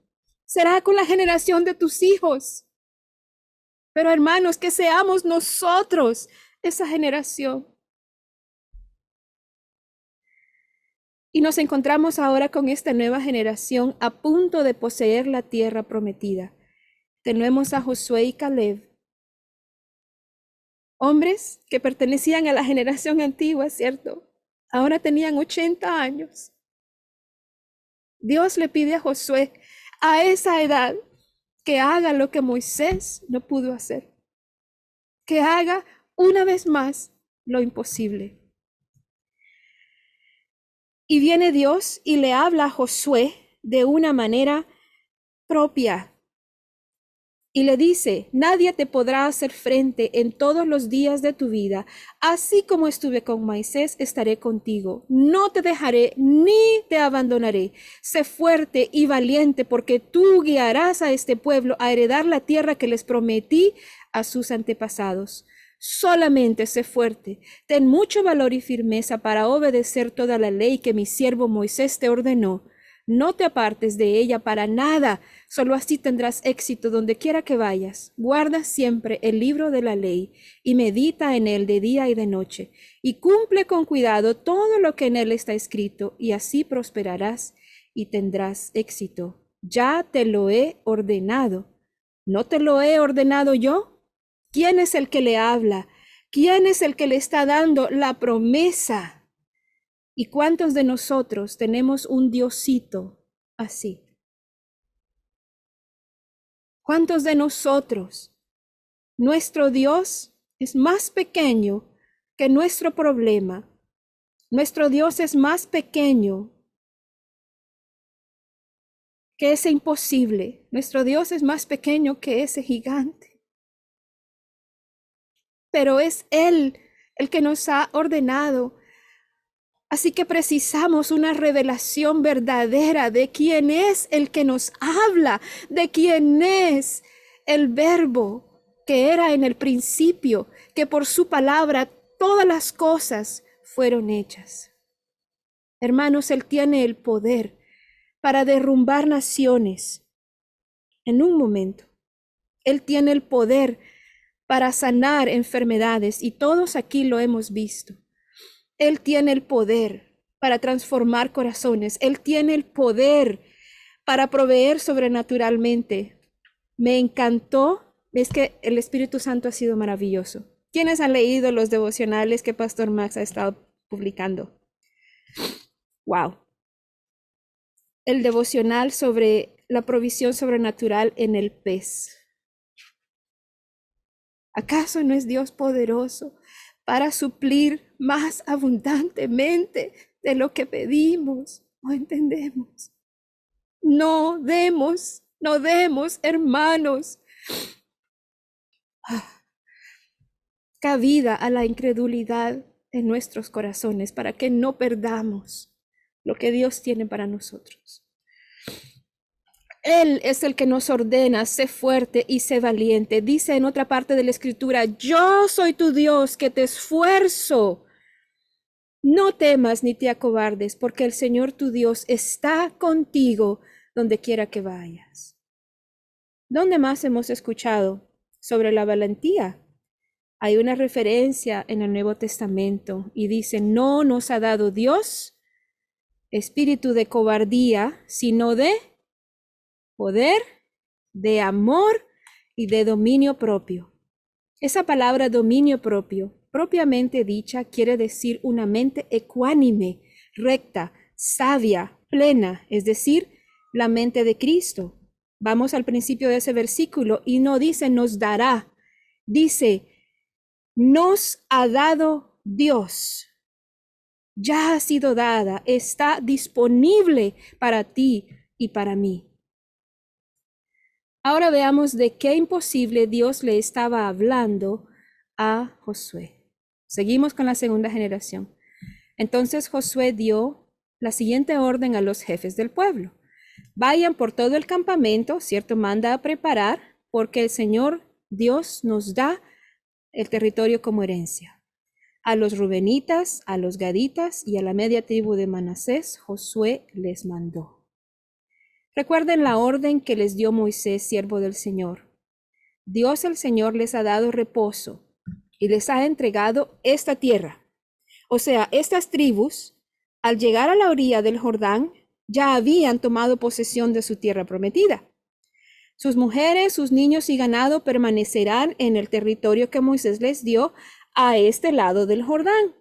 será con la generación de tus hijos. Pero hermanos, que seamos nosotros esa generación. Y nos encontramos ahora con esta nueva generación a punto de poseer la tierra prometida. Tenemos a Josué y Caleb, hombres que pertenecían a la generación antigua, ¿cierto? Ahora tenían 80 años. Dios le pide a Josué a esa edad que haga lo que Moisés no pudo hacer, que haga una vez más lo imposible. Y viene Dios y le habla a Josué de una manera propia. Y le dice, nadie te podrá hacer frente en todos los días de tu vida. Así como estuve con Moisés, estaré contigo. No te dejaré ni te abandonaré. Sé fuerte y valiente, porque tú guiarás a este pueblo a heredar la tierra que les prometí a sus antepasados. Solamente sé fuerte, ten mucho valor y firmeza para obedecer toda la ley que mi siervo Moisés te ordenó. No te apartes de ella para nada, solo así tendrás éxito donde quiera que vayas. Guarda siempre el libro de la ley y medita en él de día y de noche, y cumple con cuidado todo lo que en él está escrito, y así prosperarás y tendrás éxito. Ya te lo he ordenado. ¿No te lo he ordenado yo? ¿Quién es el que le habla? ¿Quién es el que le está dando la promesa? ¿Y cuántos de nosotros tenemos un Diosito así? ¿Cuántos de nosotros? Nuestro Dios es más pequeño que nuestro problema. Nuestro Dios es más pequeño que ese imposible. Nuestro Dios es más pequeño que ese gigante. Pero es Él el que nos ha ordenado. Así que precisamos una revelación verdadera de quién es el que nos habla, de quién es el Verbo que era en el principio, que por su palabra todas las cosas fueron hechas. Hermanos, Él tiene el poder para derrumbar naciones en un momento. Él tiene el poder para sanar enfermedades, y todos aquí lo hemos visto. Él tiene el poder para transformar corazones. Él tiene el poder para proveer sobrenaturalmente. Me encantó, es que el Espíritu Santo ha sido maravilloso. ¿Quiénes han leído los devocionales que Pastor Max ha estado publicando? Wow. El devocional sobre la provisión sobrenatural en el pez. ¿Acaso no es Dios poderoso para suplir más abundantemente de lo que pedimos o entendemos? No demos, hermanos, cabida a la incredulidad en nuestros corazones para que no perdamos lo que Dios tiene para nosotros. Él es el que nos ordena, sé fuerte y sé valiente. Dice en otra parte de la Escritura, yo soy tu Dios que te esfuerzo. No temas ni te acobardes, porque el Señor tu Dios está contigo donde quiera que vayas. ¿Dónde más hemos escuchado sobre la valentía? Hay una referencia en el Nuevo Testamento y dice, no nos ha dado Dios espíritu de cobardía, sino de poder, de amor y de dominio propio. Esa palabra dominio propio propiamente dicha quiere decir una mente ecuánime, recta, sabia, plena, es decir, la mente de Cristo. Vamos al principio de ese versículo y no dice nos dará, dice nos ha dado Dios. Ya ha sido dada, está disponible para ti y para mí. Ahora veamos de qué imposible Dios le estaba hablando a Josué. Seguimos con la segunda generación. Entonces Josué dio la siguiente orden a los jefes del pueblo. Vayan por todo el campamento, ¿cierto? Manda a preparar, porque el Señor Dios nos da el territorio como herencia. A los rubenitas, a los gaditas y a la media tribu de Manasés, Josué les mandó. Recuerden la orden que les dio Moisés, siervo del Señor. Dios el Señor les ha dado reposo y les ha entregado esta tierra. O sea, estas tribus, al llegar a la orilla del Jordán, ya habían tomado posesión de su tierra prometida. Sus mujeres, sus niños y ganado permanecerán en el territorio que Moisés les dio a este lado del Jordán.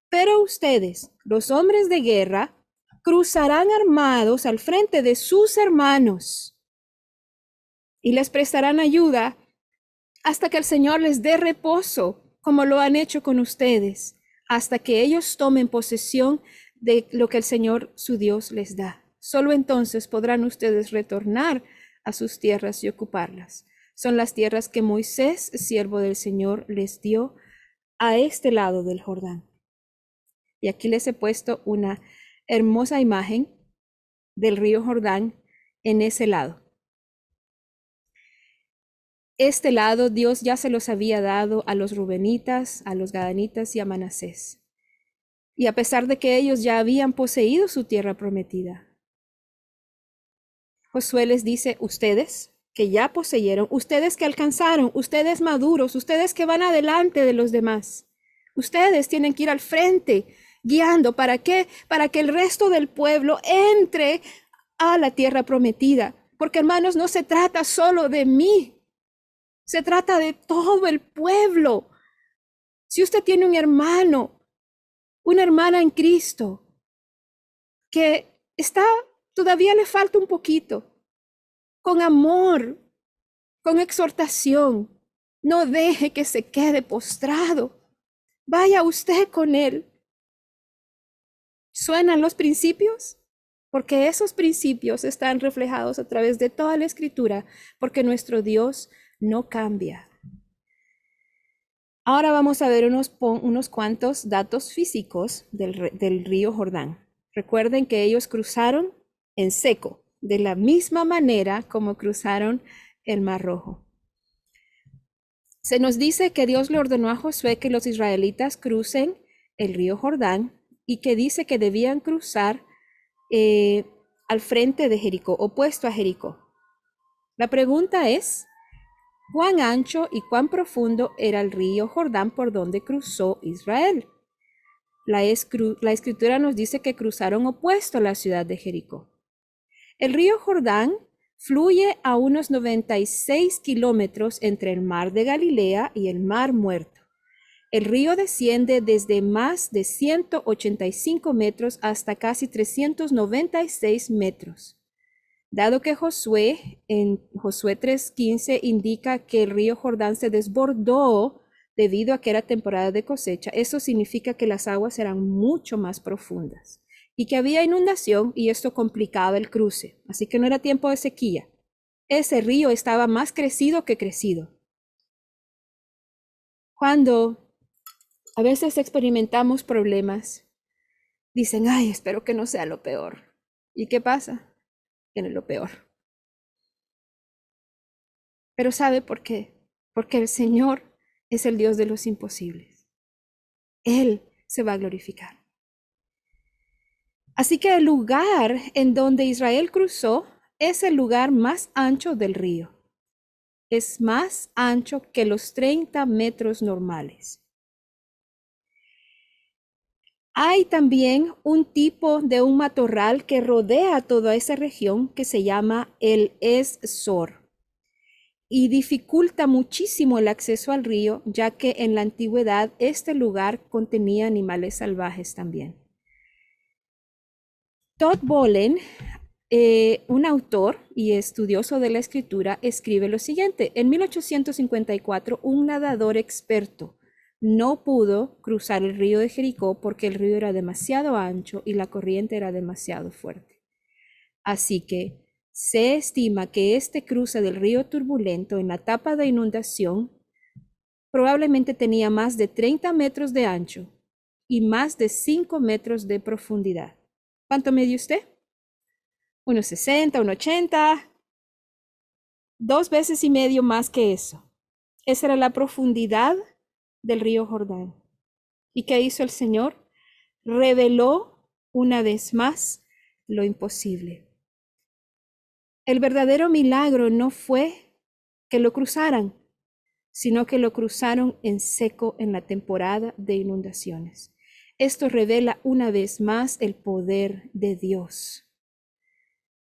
Pero ustedes, los hombres de guerra, cruzarán armados al frente de sus hermanos y les prestarán ayuda hasta que el Señor les dé reposo, como lo han hecho con ustedes, hasta que ellos tomen posesión de lo que el Señor su Dios les da. Solo entonces podrán ustedes retornar a sus tierras y ocuparlas. Son las tierras que Moisés, siervo del Señor, les dio a este lado del Jordán. Y aquí les he puesto una hermosa imagen del río Jordán en ese lado. Este lado Dios ya se los había dado a los rubenitas, a los gadanitas y a Manasés. Y a pesar de que ellos ya habían poseído su tierra prometida, Josué les dice, ustedes que ya poseyeron, ustedes que alcanzaron, ustedes maduros, ustedes que van adelante de los demás, ustedes tienen que ir al frente guiando. ¿Para qué? Para que el resto del pueblo entre a la tierra prometida. Porque hermanos, no se trata solo de mí, se trata de todo el pueblo. Si usted tiene un hermano, una hermana en Cristo, que todavía le falta un poquito, con amor, con exhortación, no deje que se quede postrado. Vaya usted con él. ¿Suenan los principios? Porque esos principios están reflejados a través de toda la Escritura, porque nuestro Dios no cambia. Ahora vamos a ver unos cuantos datos físicos del río Jordán. Recuerden que ellos cruzaron en seco, de la misma manera como cruzaron el Mar Rojo. Se nos dice que Dios le ordenó a Josué que los israelitas crucen el río Jordán y que dice que debían cruzar al frente de Jericó, opuesto a Jericó. La pregunta es, ¿cuán ancho y cuán profundo era el río Jordán por donde cruzó Israel? La Escritura nos dice que cruzaron opuesto a la ciudad de Jericó. El río Jordán fluye a unos 96 kilómetros entre el mar de Galilea y el mar Muerto. El río desciende desde más de 185 metros hasta casi 396 metros. Dado que Josué, en Josué 3:15, indica que el río Jordán se desbordó debido a que era temporada de cosecha, eso significa que las aguas eran mucho más profundas y que había inundación y esto complicaba el cruce, así que no era tiempo de sequía. Ese río estaba más crecido que crecido. Cuando a veces experimentamos problemas, dicen, ay, espero que no sea lo peor. ¿Y qué pasa? Viene lo peor. Pero ¿sabe por qué? Porque el Señor es el Dios de los imposibles. Él se va a glorificar. Así que el lugar en donde Israel cruzó es el lugar más ancho del río. Es más ancho que los 30 metros normales. Hay también un tipo de un matorral que rodea toda esa región que se llama el Esor. y dificulta muchísimo el acceso al río, ya que en la antigüedad este lugar contenía animales salvajes también. Todd Bolen, un autor y estudioso de la escritura, escribe lo siguiente: en 1854, un nadador experto no pudo cruzar el río de Jericó porque el río era demasiado ancho y la corriente era demasiado fuerte. Así que se estima que este cruce del río turbulento en la etapa de inundación probablemente tenía más de 30 metros de ancho y más de 5 metros de profundidad. ¿Cuánto mide usted? Unos 60, unos 80, 2,5 veces más que eso. Esa era la profundidad del río Jordán. ¿Y qué hizo el Señor? Reveló una vez más lo imposible. El verdadero milagro no fue que lo cruzaran, sino que lo cruzaron en seco en la temporada de inundaciones. Esto revela una vez más el poder de Dios.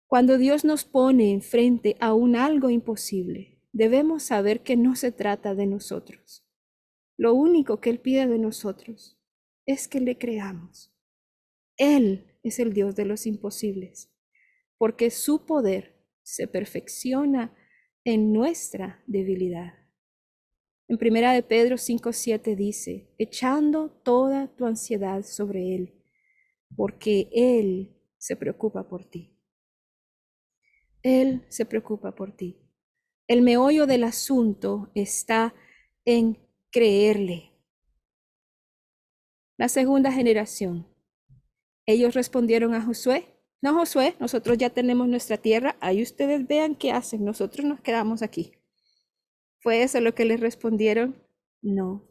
Cuando Dios nos pone enfrente a un algo imposible, debemos saber que no se trata de nosotros. Lo único que Él pide de nosotros es que le creamos. Él es el Dios de los imposibles, porque su poder se perfecciona en nuestra debilidad. En 1 Pedro 5:7 dice: echando toda tu ansiedad sobre Él, porque Él se preocupa por ti. Él se preocupa por ti. El meollo del asunto está en creerle. La segunda generación. Ellos respondieron a Josué: no, Josué, nosotros ya tenemos nuestra tierra, ahí ustedes vean qué hacen, nosotros nos quedamos aquí. ¿Fue eso lo que les respondieron? No.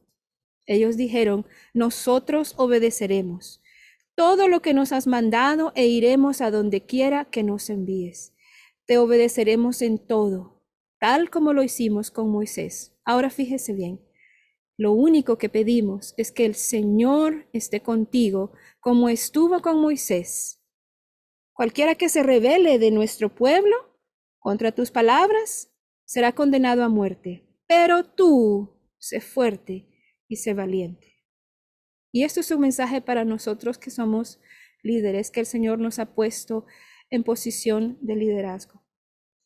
Ellos dijeron: nosotros obedeceremos todo lo que nos has mandado e iremos a donde quiera que nos envíes. Te obedeceremos en todo, tal como lo hicimos con Moisés. Ahora fíjese bien, lo único que pedimos es que el Señor esté contigo como estuvo con Moisés. Cualquiera que se rebele de nuestro pueblo contra tus palabras será condenado a muerte, pero tú sé fuerte y sé valiente. Y esto es un mensaje para nosotros que somos líderes, que el Señor nos ha puesto en posición de liderazgo.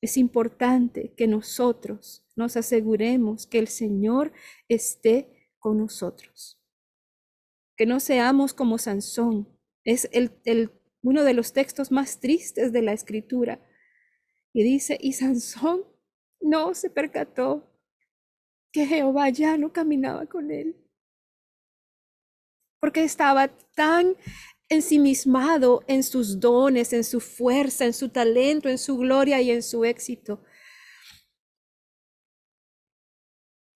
Es importante que nosotros nos aseguremos que el Señor esté con nosotros. Que no seamos como Sansón. Es uno de los textos más tristes de la Escritura. Y dice: y Sansón no se percató que Jehová ya no caminaba con él, porque estaba tan ensimismado en sus dones, en su fuerza, en su talento, en su gloria y en su éxito,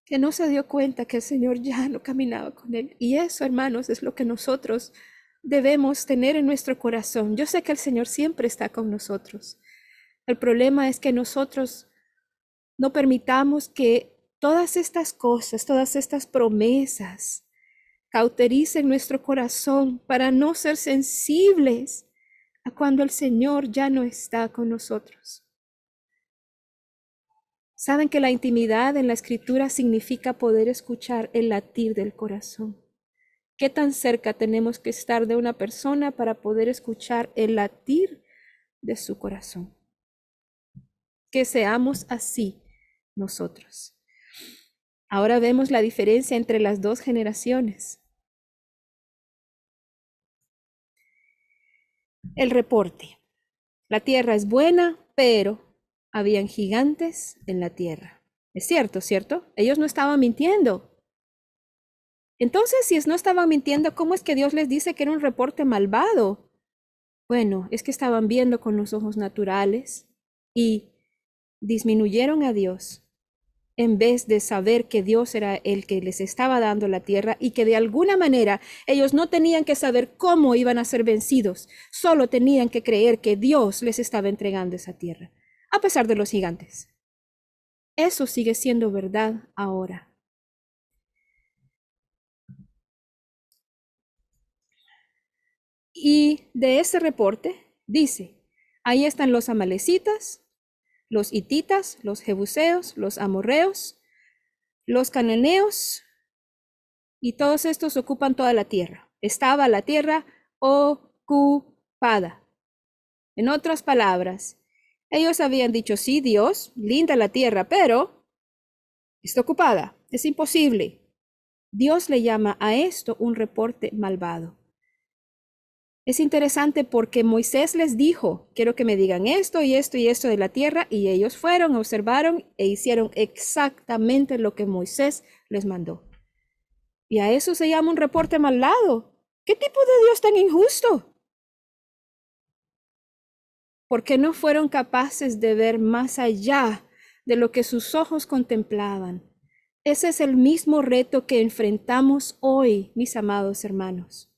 que no se dio cuenta que el Señor ya no caminaba con él. Y eso, hermanos, es lo que nosotros debemos tener en nuestro corazón. Yo sé que el Señor siempre está con nosotros. El problema es que nosotros no permitamos que todas estas cosas, todas estas promesas, cautericen nuestro corazón para no ser sensibles a cuando el Señor ya no está con nosotros. Saben que la intimidad en la Escritura significa poder escuchar el latir del corazón. ¿Qué tan cerca tenemos que estar de una persona para poder escuchar el latir de su corazón? Que seamos así nosotros. Ahora vemos la diferencia entre las dos generaciones. El reporte. La tierra es buena, pero habían gigantes en la tierra. Es cierto, ¿cierto? Ellos no estaban mintiendo. Entonces, si no estaban mintiendo, ¿cómo es que Dios les dice que era un reporte malvado? Bueno, es que estaban viendo con los ojos naturales y disminuyeron a Dios en vez de saber que Dios era el que les estaba dando la tierra y que de alguna manera ellos no tenían que saber cómo iban a ser vencidos, solo tenían que creer que Dios les estaba entregando esa tierra, a pesar de los gigantes. Eso sigue siendo verdad ahora. Y de ese reporte dice: ahí están los amalecitas, los hititas, los jebuseos, los amorreos, los cananeos, y todos estos ocupan toda la tierra. Estaba la tierra ocupada. En otras palabras, ellos habían dicho, sí, Dios, linda la tierra, pero está ocupada, es imposible. Dios le llama a esto un reporte malvado. Es interesante porque Moisés les dijo, quiero que me digan esto y esto y esto de la tierra, y ellos fueron, observaron e hicieron exactamente lo que Moisés les mandó. Y a eso se llama un reporte malvado. ¿Qué tipo de Dios tan injusto? Porque no fueron capaces de ver más allá de lo que sus ojos contemplaban. Ese es el mismo reto que enfrentamos hoy, mis amados hermanos.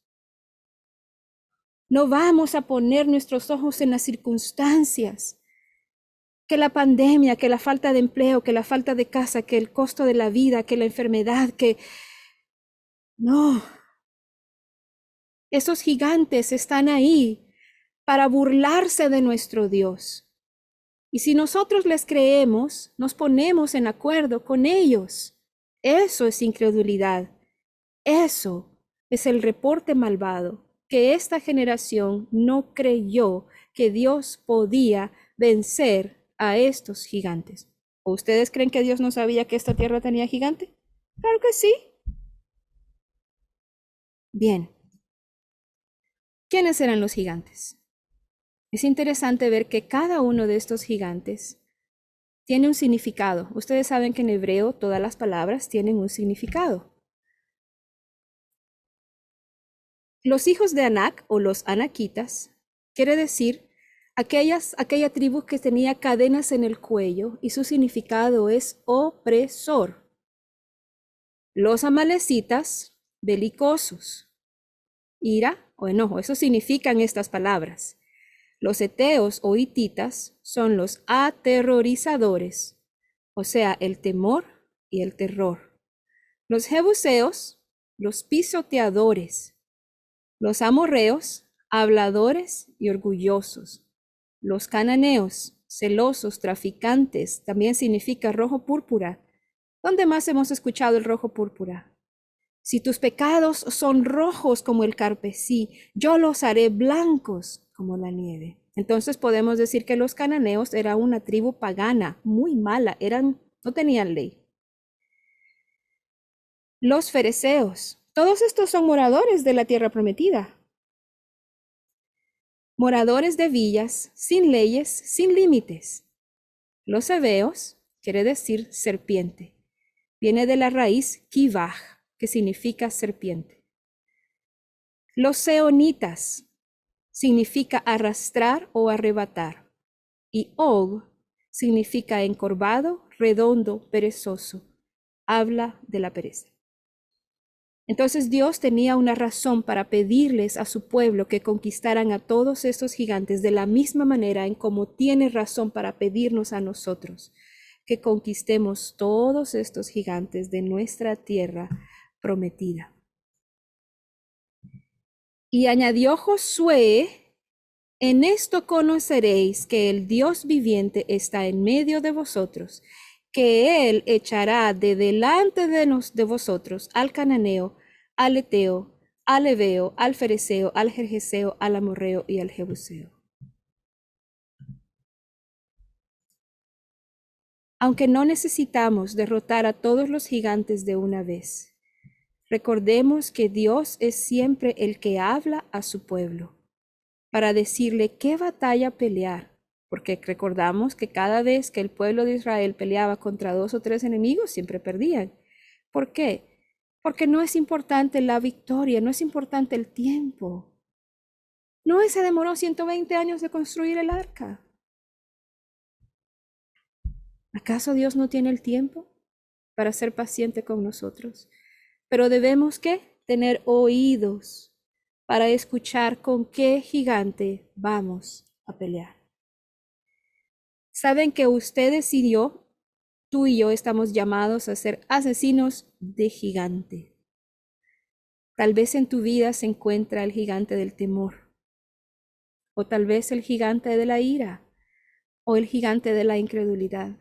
No vamos a poner nuestros ojos en las circunstancias, que la pandemia, que la falta de empleo, que la falta de casa, que el costo de la vida, que la enfermedad, que... No, esos gigantes están ahí para burlarse de nuestro Dios. Y si nosotros les creemos, nos ponemos en acuerdo con ellos. Eso es incredulidad. Eso es el reporte malvado, que esta generación no creyó que Dios podía vencer a estos gigantes. ¿O ustedes creen que Dios no sabía que esta tierra tenía gigante? Claro que sí. Bien. ¿Quiénes eran los gigantes? Es interesante ver que cada uno de estos gigantes tiene un significado. Ustedes saben que en hebreo todas las palabras tienen un significado. Los hijos de Anac o los anaquitas quiere decir aquella tribu que tenía cadenas en el cuello y su significado es opresor. Los amalecitas, belicosos. Ira o enojo, eso significan estas palabras. Los heteos o hititas son los aterrorizadores, o sea, el temor y el terror. Los jebuseos, los pisoteadores. Los amorreos, habladores y orgullosos. Los cananeos, celosos, traficantes, también significa rojo púrpura. ¿Dónde más hemos escuchado el rojo púrpura? Si tus pecados son rojos como el carmesí, yo los haré blancos como la nieve. Entonces podemos decir que los cananeos eran una tribu pagana, muy mala, no tenían ley. Los fereceos, todos estos son moradores de la tierra prometida. Moradores de villas, sin leyes, sin límites. Los heveos quiere decir serpiente. Viene de la raíz kivah, que significa serpiente. Los seonitas significa arrastrar o arrebatar. Y og significa encorvado, redondo, perezoso. Habla de la pereza. Entonces Dios tenía una razón para pedirles a su pueblo que conquistaran a todos estos gigantes de la misma manera en como tiene razón para pedirnos a nosotros que conquistemos todos estos gigantes de nuestra tierra prometida. Y añadió Josué, en esto conoceréis que el Dios viviente está en medio de vosotros, que él echará de delante de vosotros al cananeo, al eteo, al heveo, al fereceo, al gergeseo, al amorreo y al jebuseo. Aunque no necesitamos derrotar a todos los gigantes de una vez, recordemos que Dios es siempre el que habla a su pueblo para decirle qué batalla pelear, porque recordamos que cada vez que el pueblo de Israel peleaba contra 2 o 3 enemigos, siempre perdían. ¿Por qué? Porque no es importante la victoria, no es importante el tiempo. Noé se demoró 120 años de construir el arca. ¿Acaso Dios no tiene el tiempo para ser paciente con nosotros? Pero debemos ¿qué? Tener oídos para escuchar con qué gigante vamos a pelear. Saben que ustedes y yo, tú y yo, estamos llamados a ser asesinos de gigante. Tal vez en tu vida se encuentra el gigante del temor, o tal vez el gigante de la ira, o el gigante de la incredulidad,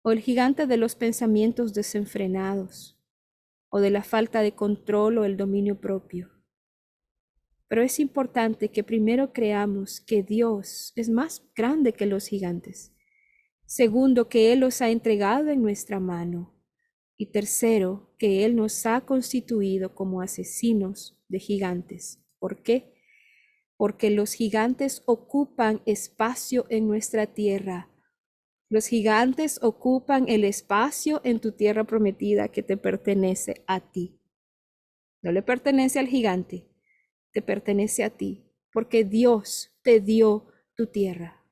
o el gigante de los pensamientos desenfrenados, o de la falta de control o el dominio propio. Pero es importante que primero creamos que Dios es más grande que los gigantes. Segundo, que Él los ha entregado en nuestra mano. Y tercero, que Él nos ha constituido como asesinos de gigantes. ¿Por qué? Porque los gigantes ocupan espacio en nuestra tierra. Los gigantes ocupan el espacio en tu tierra prometida que te pertenece a ti. No le pertenece al gigante, te pertenece a ti, porque Dios te dio tu tierra.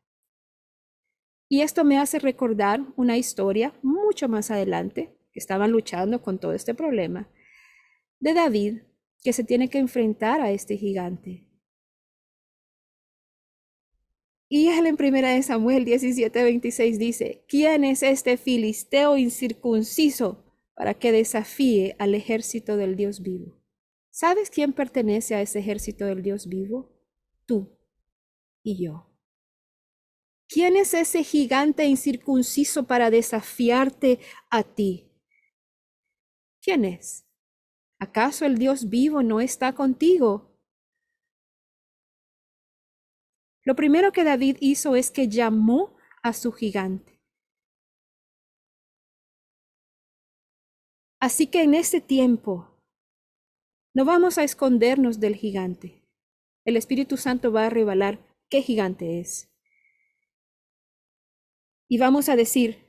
Y esto me hace recordar una historia mucho más adelante, que estaban luchando con todo este problema, de David, que se tiene que enfrentar a este gigante. Y él en 1 Samuel 17:26 dice, ¿quién es este filisteo incircunciso para que desafíe al ejército del Dios vivo? ¿Sabes quién pertenece a ese ejército del Dios vivo? Tú y yo. ¿Quién es ese gigante incircunciso para desafiarte a ti? ¿Quién es? ¿Acaso el Dios vivo no está contigo? Lo primero que David hizo es que llamó a su gigante. Así que en este tiempo no vamos a escondernos del gigante. El Espíritu Santo va a revelar qué gigante es. Y vamos a decir,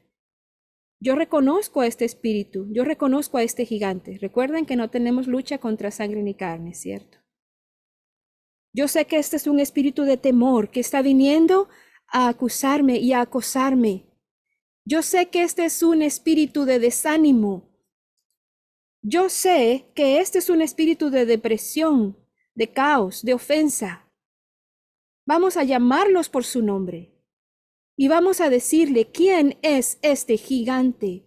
yo reconozco a este espíritu, yo reconozco a este gigante. Recuerden que no tenemos lucha contra sangre ni carne, ¿cierto? Yo sé que este es un espíritu de temor que está viniendo a acusarme y a acosarme. Yo sé que este es un espíritu de desánimo. Yo sé que este es un espíritu de depresión, de caos, de ofensa. Vamos a llamarlos por su nombre y vamos a decirle quién es este gigante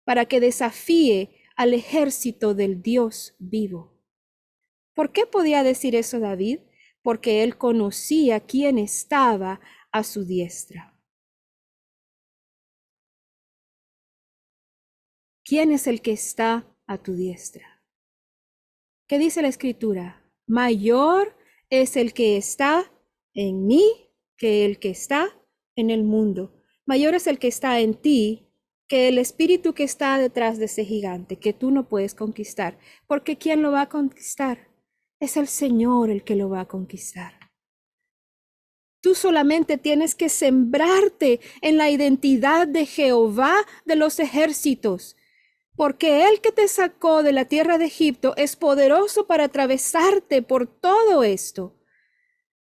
para que desafíe al ejército del Dios vivo. ¿Por qué podía decir eso David? Porque él conocía quién estaba a su diestra. ¿Quién es el que está a tu diestra? ¿Qué dice la Escritura? Mayor es el que está en mí que el que está en el mundo. Mayor es el que está en ti que el espíritu que está detrás de ese gigante que tú no puedes conquistar. Porque ¿quién lo va a conquistar? Es el Señor el que lo va a conquistar. Tú solamente tienes que sembrarte en la identidad de Jehová de los ejércitos, porque el que te sacó de la tierra de Egipto es poderoso para atravesarte por todo esto,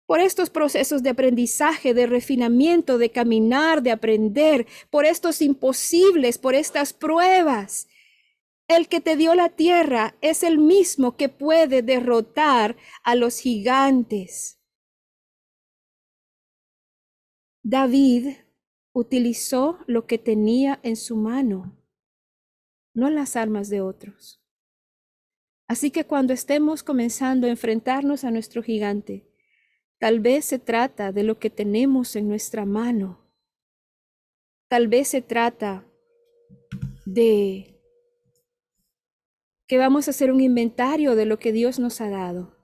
por estos procesos de aprendizaje, de refinamiento, de caminar, de aprender, por estos imposibles, por estas pruebas. El que te dio la tierra es el mismo que puede derrotar a los gigantes. David utilizó lo que tenía en su mano, no las armas de otros. Así que cuando estemos comenzando a enfrentarnos a nuestro gigante, tal vez se trata de lo que tenemos en nuestra mano. Tal vez se trata de que vamos a hacer un inventario de lo que Dios nos ha dado.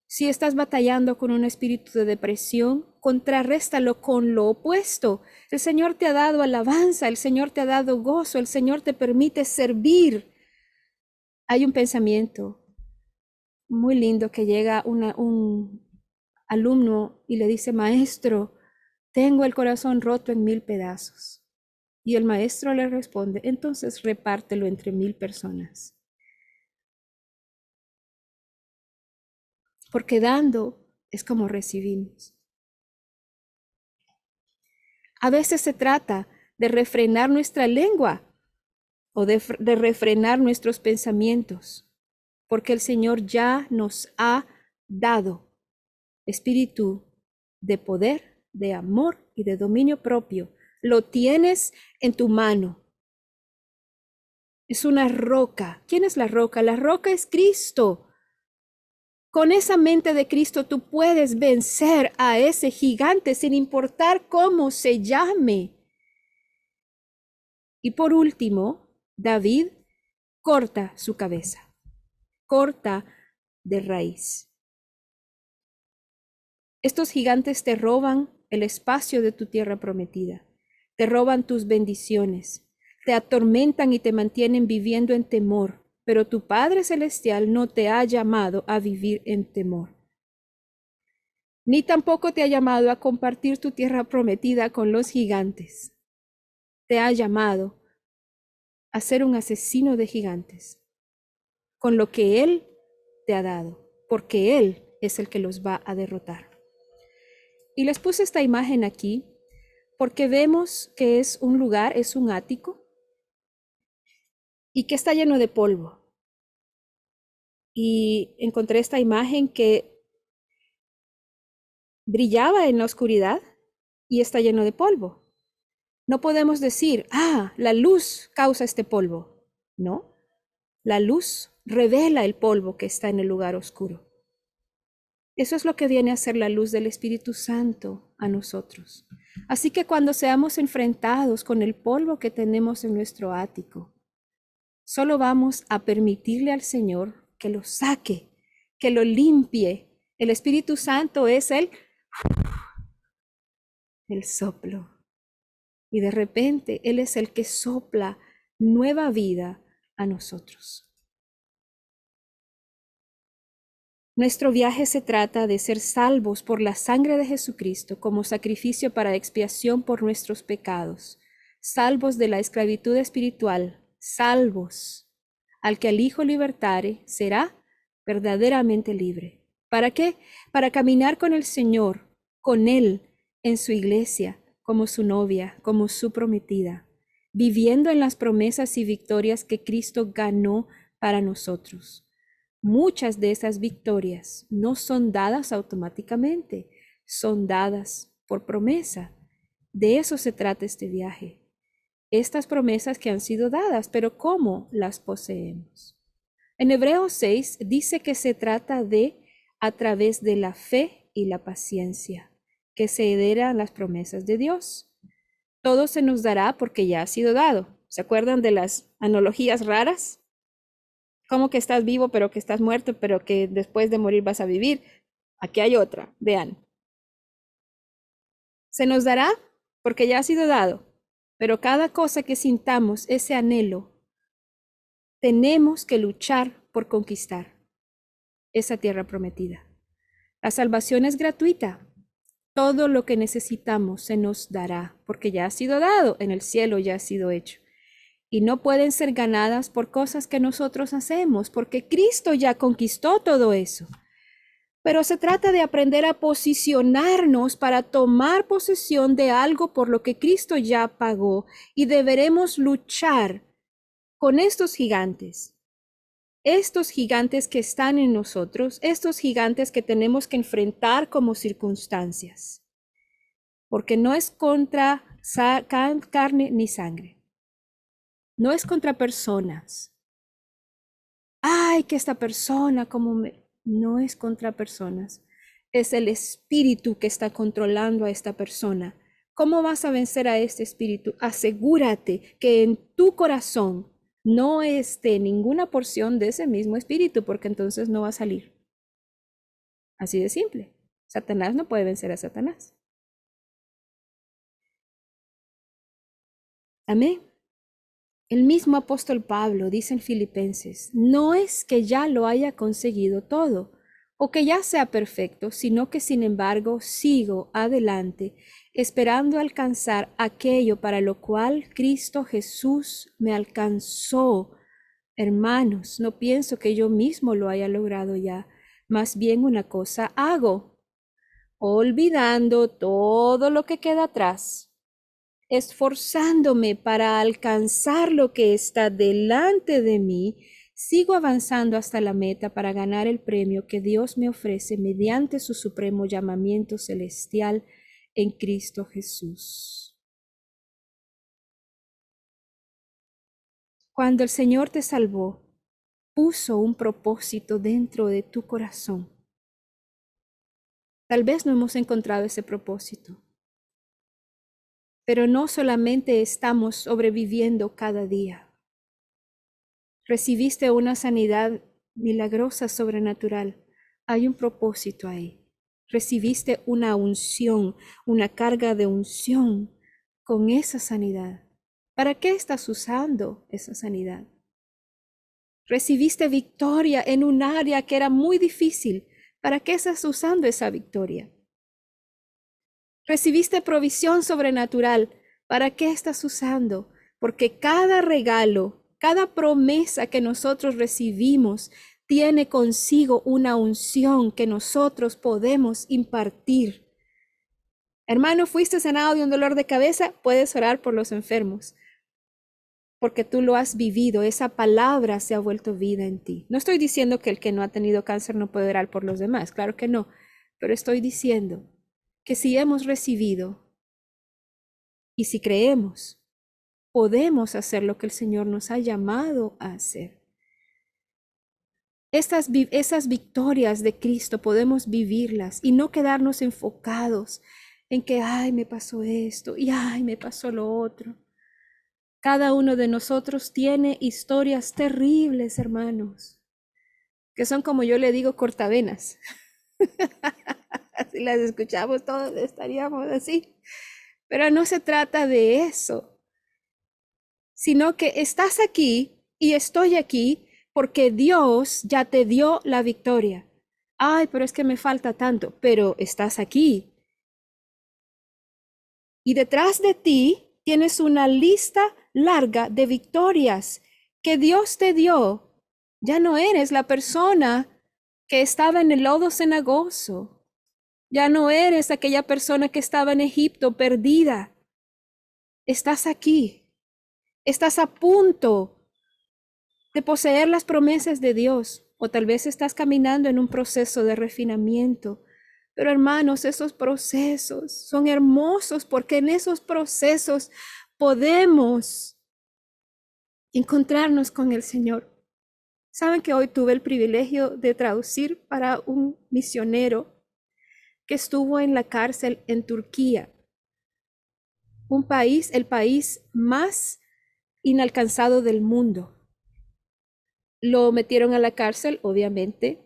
Si estás batallando con un espíritu de depresión, contrarréstalo con lo opuesto. El Señor te ha dado alabanza, el Señor te ha dado gozo, el Señor te permite servir. Hay un pensamiento muy lindo que llega un alumno y le dice, maestro, tengo el corazón roto en 1000 pedazos. Y el maestro le responde, entonces repártelo entre 1000 personas. Porque dando es como recibimos. A veces se trata de refrenar nuestra lengua o de refrenar nuestros pensamientos, porque el Señor ya nos ha dado espíritu de poder, de amor y de dominio propio. Lo tienes en tu mano. Es una roca. ¿Quién es la roca? La roca es Cristo. Con esa mente de Cristo tú puedes vencer a ese gigante sin importar cómo se llame. Y por último, David corta su cabeza, corta de raíz. Estos gigantes te roban el espacio de tu tierra prometida, te roban tus bendiciones, te atormentan y te mantienen viviendo en temor, pero tu Padre Celestial no te ha llamado a vivir en temor. Ni tampoco te ha llamado a compartir tu tierra prometida con los gigantes. Te ha llamado a ser un asesino de gigantes, con lo que Él te ha dado, porque Él es el que los va a derrotar. Y les puse esta imagen aquí porque vemos que es un lugar, es un ático, y que está lleno de polvo. Y encontré esta imagen que brillaba en la oscuridad y está lleno de polvo. No podemos decir, la luz causa este polvo. No, la luz revela el polvo que está en el lugar oscuro. Eso es lo que viene a ser la luz del Espíritu Santo a nosotros. Así que cuando seamos enfrentados con el polvo que tenemos en nuestro ático, solo vamos a permitirle al Señor que lo saque, que lo limpie. El Espíritu Santo es el soplo. Y de repente Él es el que sopla nueva vida a nosotros. Nuestro viaje se trata de ser salvos por la sangre de Jesucristo como sacrificio para expiación por nuestros pecados, salvos de la esclavitud espiritual, salvos. Al que el Hijo libertare será verdaderamente libre. ¿Para qué? Para caminar con el Señor, con Él, en su iglesia, como su novia, como su prometida, viviendo en las promesas y victorias que Cristo ganó para nosotros. Muchas de esas victorias no son dadas automáticamente, son dadas por promesa. De eso se trata este viaje. Estas promesas que han sido dadas, pero ¿cómo las poseemos? En Hebreos 6 dice que se trata de a través de la fe y la paciencia, que se heredan las promesas de Dios. Todo se nos dará porque ya ha sido dado. ¿Se acuerdan de las analogías raras? Como que estás vivo, pero que estás muerto, pero que después de morir vas a vivir. Aquí hay otra, vean. Se nos dará porque ya ha sido dado, pero cada cosa que sintamos ese anhelo, tenemos que luchar por conquistar esa tierra prometida. La salvación es gratuita. Todo lo que necesitamos se nos dará porque ya ha sido dado, en el cielo ya ha sido hecho. Y no pueden ser ganadas por cosas que nosotros hacemos, porque Cristo ya conquistó todo eso. Pero se trata de aprender a posicionarnos para tomar posesión de algo por lo que Cristo ya pagó, y deberemos luchar con estos gigantes que están en nosotros, estos gigantes que tenemos que enfrentar como circunstancias, porque no es contra carne ni sangre. No es contra personas. Ay, que esta persona no es contra personas. Es el espíritu que está controlando a esta persona. ¿Cómo vas a vencer a este espíritu? Asegúrate que en tu corazón no esté ninguna porción de ese mismo espíritu, porque entonces no va a salir. Así de simple. Satanás no puede vencer a Satanás. Amén. El mismo apóstol Pablo dice en Filipenses, no es que ya lo haya conseguido todo o que ya sea perfecto, sino que sin embargo sigo adelante, esperando alcanzar aquello para lo cual Cristo Jesús me alcanzó. Hermanos, no pienso que yo mismo lo haya logrado ya, más bien una cosa hago, olvidando todo lo que queda atrás, esforzándome para alcanzar lo que está delante de mí, sigo avanzando hasta la meta para ganar el premio que Dios me ofrece mediante su supremo llamamiento celestial en Cristo Jesús. Cuando el Señor te salvó, puso un propósito dentro de tu corazón. Tal vez no hemos encontrado ese propósito, pero no solamente estamos sobreviviendo cada día. Recibiste una sanidad milagrosa, sobrenatural. Hay un propósito ahí. Recibiste una unción, una carga de unción con esa sanidad. ¿Para qué estás usando esa sanidad? Recibiste victoria en un área que era muy difícil. ¿Para qué estás usando esa victoria? Recibiste provisión sobrenatural. ¿Para qué estás usando? Porque cada regalo, cada promesa que nosotros recibimos tiene consigo una unción que nosotros podemos impartir. Hermano, fuiste sanado de un dolor de cabeza, puedes orar por los enfermos, porque tú lo has vivido, esa palabra se ha vuelto vida en ti. No estoy diciendo que el que no ha tenido cáncer no puede orar por los demás, claro que no, pero estoy diciendo que si hemos recibido y si creemos, podemos hacer lo que el Señor nos ha llamado a hacer. Esas victorias de Cristo podemos vivirlas y no quedarnos enfocados en que, ay, me pasó esto y ay, me pasó lo otro. Cada uno de nosotros tiene historias terribles, hermanos, que son, como yo le digo, cortavenas. Si las escuchamos todos estaríamos así. Pero no se trata de eso, sino que estás aquí y estoy aquí porque Dios ya te dio la victoria. Ay, pero es que me falta tanto, pero estás aquí. Y detrás de ti tienes una lista larga de victorias que Dios te dio. Ya no eres la persona que estaba en el lodo cenagoso. Ya no eres aquella persona que estaba en Egipto perdida. Estás aquí. Estás a punto de poseer las promesas de Dios, o tal vez estás caminando en un proceso de refinamiento. Pero hermanos, esos procesos son hermosos porque en esos procesos podemos encontrarnos con el Señor. Saben que hoy tuve el privilegio de traducir para un misionero que estuvo en la cárcel en Turquía, un país, el país más inalcanzado del mundo. Lo metieron a la cárcel, obviamente,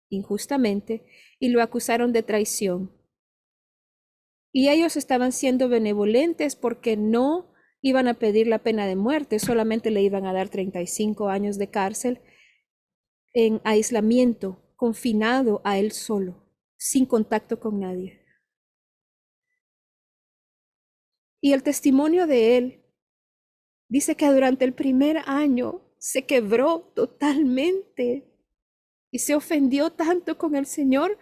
injustamente, y lo acusaron de traición. Y ellos estaban siendo benevolentes porque no iban a pedir la pena de muerte, solamente le iban a dar 35 años de cárcel en aislamiento, confinado a él solo, sin contacto con nadie. Y el testimonio de él dice que durante el primer año se quebró totalmente y se ofendió tanto con el Señor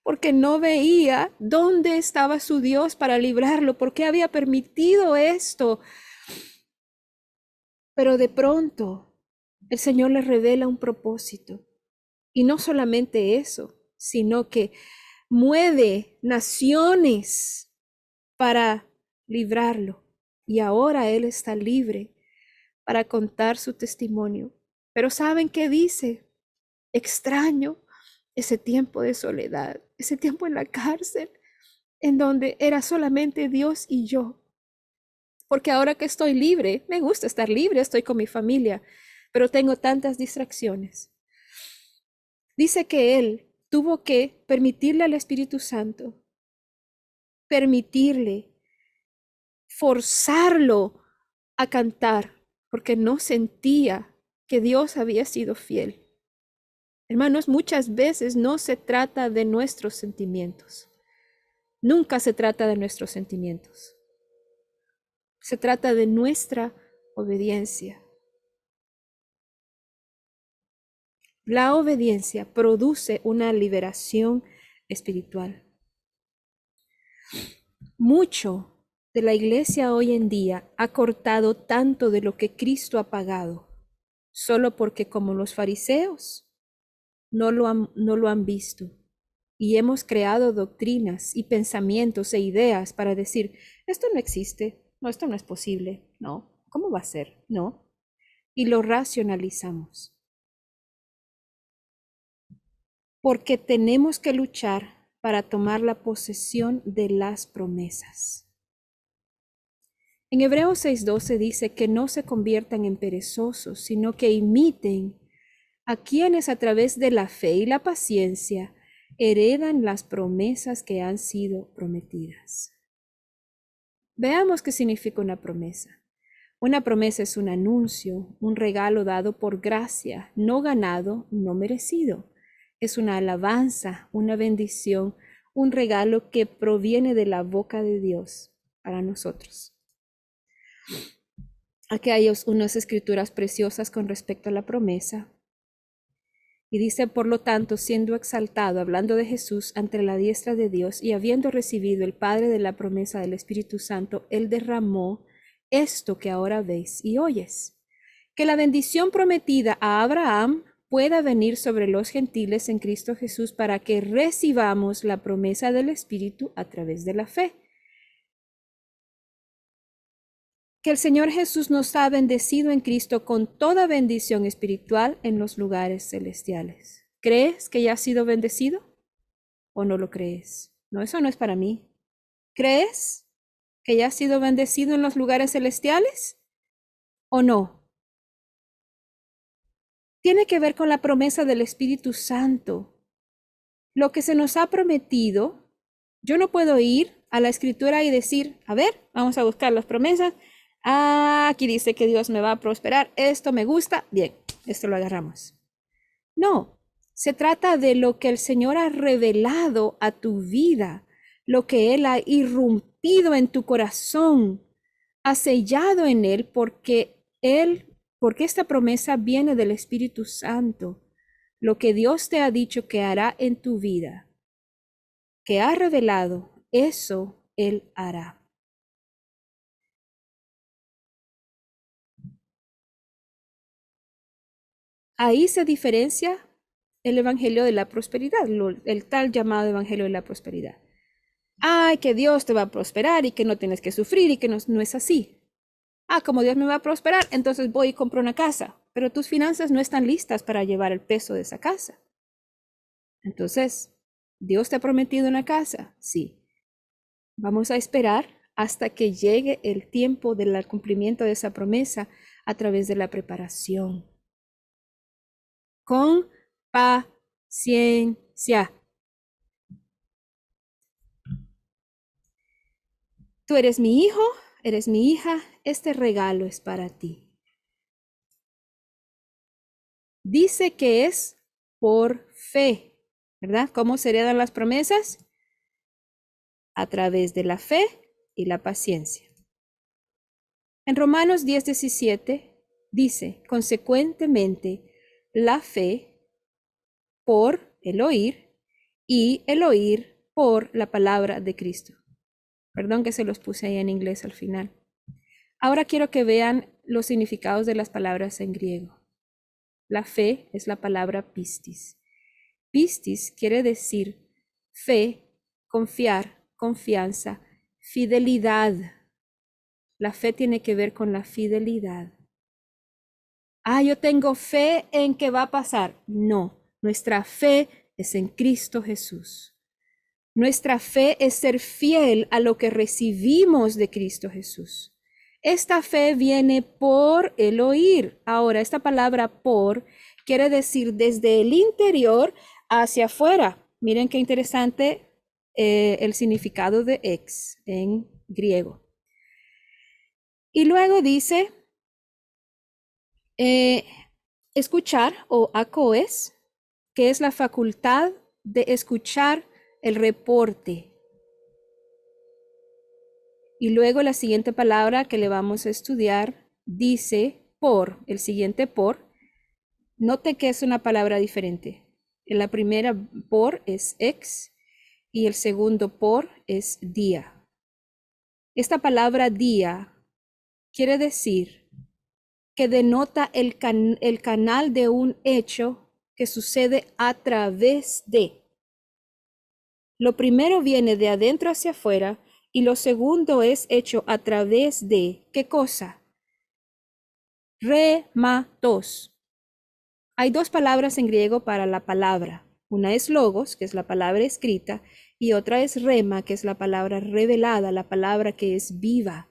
porque no veía dónde estaba su Dios para librarlo, por qué había permitido esto. Pero de pronto el Señor le revela un propósito. Y no solamente eso, sino que mueve naciones para librarlo. Y ahora él está libre para contar su testimonio. Pero ¿saben qué dice? Extraño ese tiempo de soledad, ese tiempo en la cárcel, en donde era solamente Dios y yo. Porque ahora que estoy libre, me gusta estar libre, estoy con mi familia, pero tengo tantas distracciones. Dice que él tuvo que permitirle al Espíritu Santo, permitirle, forzarlo a cantar, porque no sentía que Dios había sido fiel. Hermanos, muchas veces no se trata de nuestros sentimientos. Nunca se trata de nuestros sentimientos. Se trata de nuestra obediencia. La obediencia produce una liberación espiritual. Mucho de la iglesia hoy en día ha cortado tanto de lo que Cristo ha pagado, solo porque como los fariseos no lo han visto. Y hemos creado doctrinas y pensamientos e ideas para decir, esto no existe, no, esto no es posible, no, ¿cómo va a ser? No. Y lo racionalizamos. Porque tenemos que luchar para tomar la posesión de las promesas. En Hebreos 6:12 dice que no se conviertan en perezosos, sino que imiten a quienes a través de la fe y la paciencia heredan las promesas que han sido prometidas. Veamos qué significa una promesa. Una promesa es un anuncio, un regalo dado por gracia, no ganado, no merecido. Es una alabanza, una bendición, un regalo que proviene de la boca de Dios para nosotros. Aquí hay unas escrituras preciosas con respecto a la promesa. Y dice, por lo tanto, siendo exaltado, hablando de Jesús, ante la diestra de Dios, y habiendo recibido el Padre de la promesa del Espíritu Santo, Él derramó esto que ahora veis y oyes. Que la bendición prometida a Abraham pueda venir sobre los gentiles en Cristo Jesús para que recibamos la promesa del Espíritu a través de la fe. Que el Señor Jesús nos ha bendecido en Cristo con toda bendición espiritual en los lugares celestiales. ¿Crees que ya has sido bendecido o no lo crees? No, eso no es para mí. ¿Crees que ya has sido bendecido en los lugares celestiales o no? Tiene que ver con la promesa del Espíritu Santo. Lo que se nos ha prometido, yo no puedo ir a la Escritura y decir, a ver, vamos a buscar las promesas. Aquí dice que Dios me va a prosperar. Esto me gusta. Bien, esto lo agarramos. No, se trata de lo que el Señor ha revelado a tu vida, lo que Él ha irrumpido en tu corazón, ha sellado en Él porque esta promesa viene del Espíritu Santo. Lo que Dios te ha dicho que hará en tu vida, que ha revelado, eso Él hará. Ahí se diferencia el evangelio de la prosperidad, el tal llamado evangelio de la prosperidad. Ay, que Dios te va a prosperar y que no tienes que sufrir y que no es así. Como Dios me va a prosperar, entonces voy y compro una casa, pero tus finanzas no están listas para llevar el peso de esa casa. Entonces, ¿Dios te ha prometido una casa? Sí. Vamos a esperar hasta que llegue el tiempo del cumplimiento de esa promesa a través de la preparación. Con paciencia. Tú eres mi hijo, eres mi hija, este regalo es para ti. Dice que es por fe, ¿verdad? ¿Cómo se heredan las promesas? A través de la fe y la paciencia. En Romanos 10:17 dice, consecuentemente, la fe por el oír y el oír por la palabra de Cristo. Perdón que se los puse ahí en inglés al final. Ahora quiero que vean los significados de las palabras en griego. La fe es la palabra pistis. Pistis quiere decir fe, confiar, confianza, fidelidad. La fe tiene que ver con la fidelidad. Yo tengo fe en que va a pasar. No, nuestra fe es en Cristo Jesús. Nuestra fe es ser fiel a lo que recibimos de Cristo Jesús. Esta fe viene por el oír. Ahora, esta palabra por quiere decir desde el interior hacia afuera. Miren qué interesante el significado de ex en griego. Y luego dice, escuchar o acoes, que es la facultad de escuchar el reporte. Y luego la siguiente palabra que le vamos a estudiar dice por, el siguiente por. Note que es una palabra diferente. La primera por es ex y el segundo por es día. Esta palabra día quiere decir que denota el canal de un hecho que sucede a través de. Lo primero viene de adentro hacia afuera y lo segundo es hecho a través de, ¿qué cosa? Rematos. Hay dos palabras en griego para la palabra. Una es logos, que es la palabra escrita, y otra es rema, que es la palabra revelada, la palabra que es viva.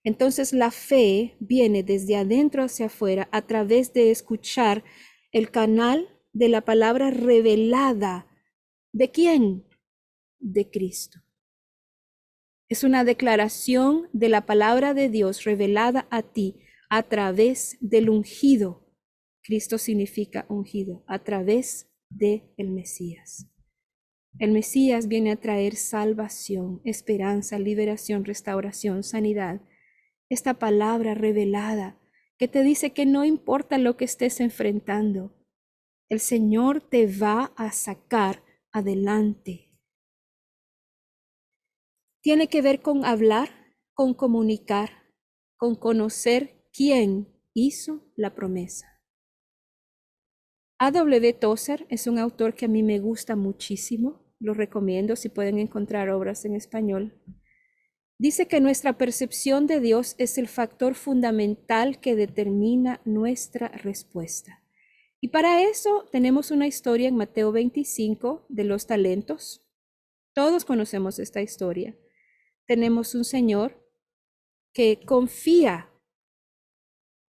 Entonces la fe viene desde adentro hacia afuera a través de escuchar el canal de la palabra revelada. ¿De quién? De Cristo. Es una declaración de la palabra de Dios revelada a ti a través del ungido. Cristo significa ungido, a través de el Mesías. El Mesías viene a traer salvación, esperanza, liberación, restauración, sanidad. Esta palabra revelada que te dice que no importa lo que estés enfrentando, el Señor te va a sacar adelante. Tiene que ver con hablar, con comunicar, con conocer quién hizo la promesa. A.W. Tozer es un autor que a mí me gusta muchísimo. Lo recomiendo si pueden encontrar obras en español. Dice que nuestra percepción de Dios es el factor fundamental que determina nuestra respuesta. Y para eso tenemos una historia en Mateo 25 de los talentos. Todos conocemos esta historia. Tenemos un señor que confía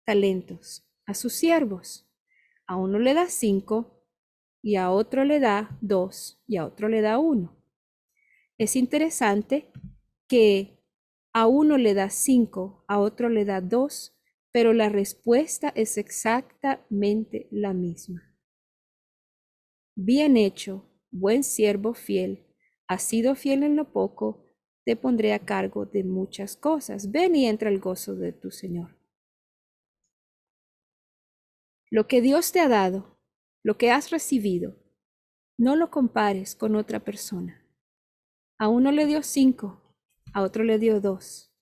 talentos a sus siervos. A uno le da 5 y a otro le da 2 y a otro le da 1. Es interesante que a uno le da 5, a otro le da 2, pero la respuesta es exactamente la misma. Bien hecho, buen siervo fiel, has sido fiel en lo poco, te pondré a cargo de muchas cosas. Ven y entra el gozo de tu Señor. Lo que Dios te ha dado, lo que has recibido, no lo compares con otra persona. A uno le dio 5, a otro le dio 2,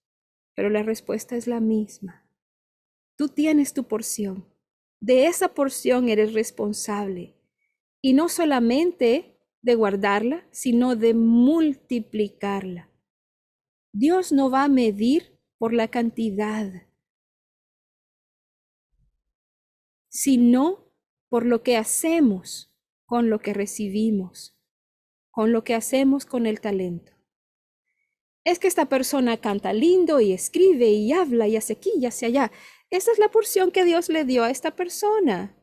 pero la respuesta es la misma. Tú tienes tu porción. De esa porción eres responsable. Y no solamente de guardarla, sino de multiplicarla. Dios no va a medir por la cantidad, sino por lo que hacemos con lo que recibimos, con lo que hacemos con el talento. Es que esta persona canta lindo y escribe y habla y hace aquí y hace allá. Esa es la porción que Dios le dio a esta persona.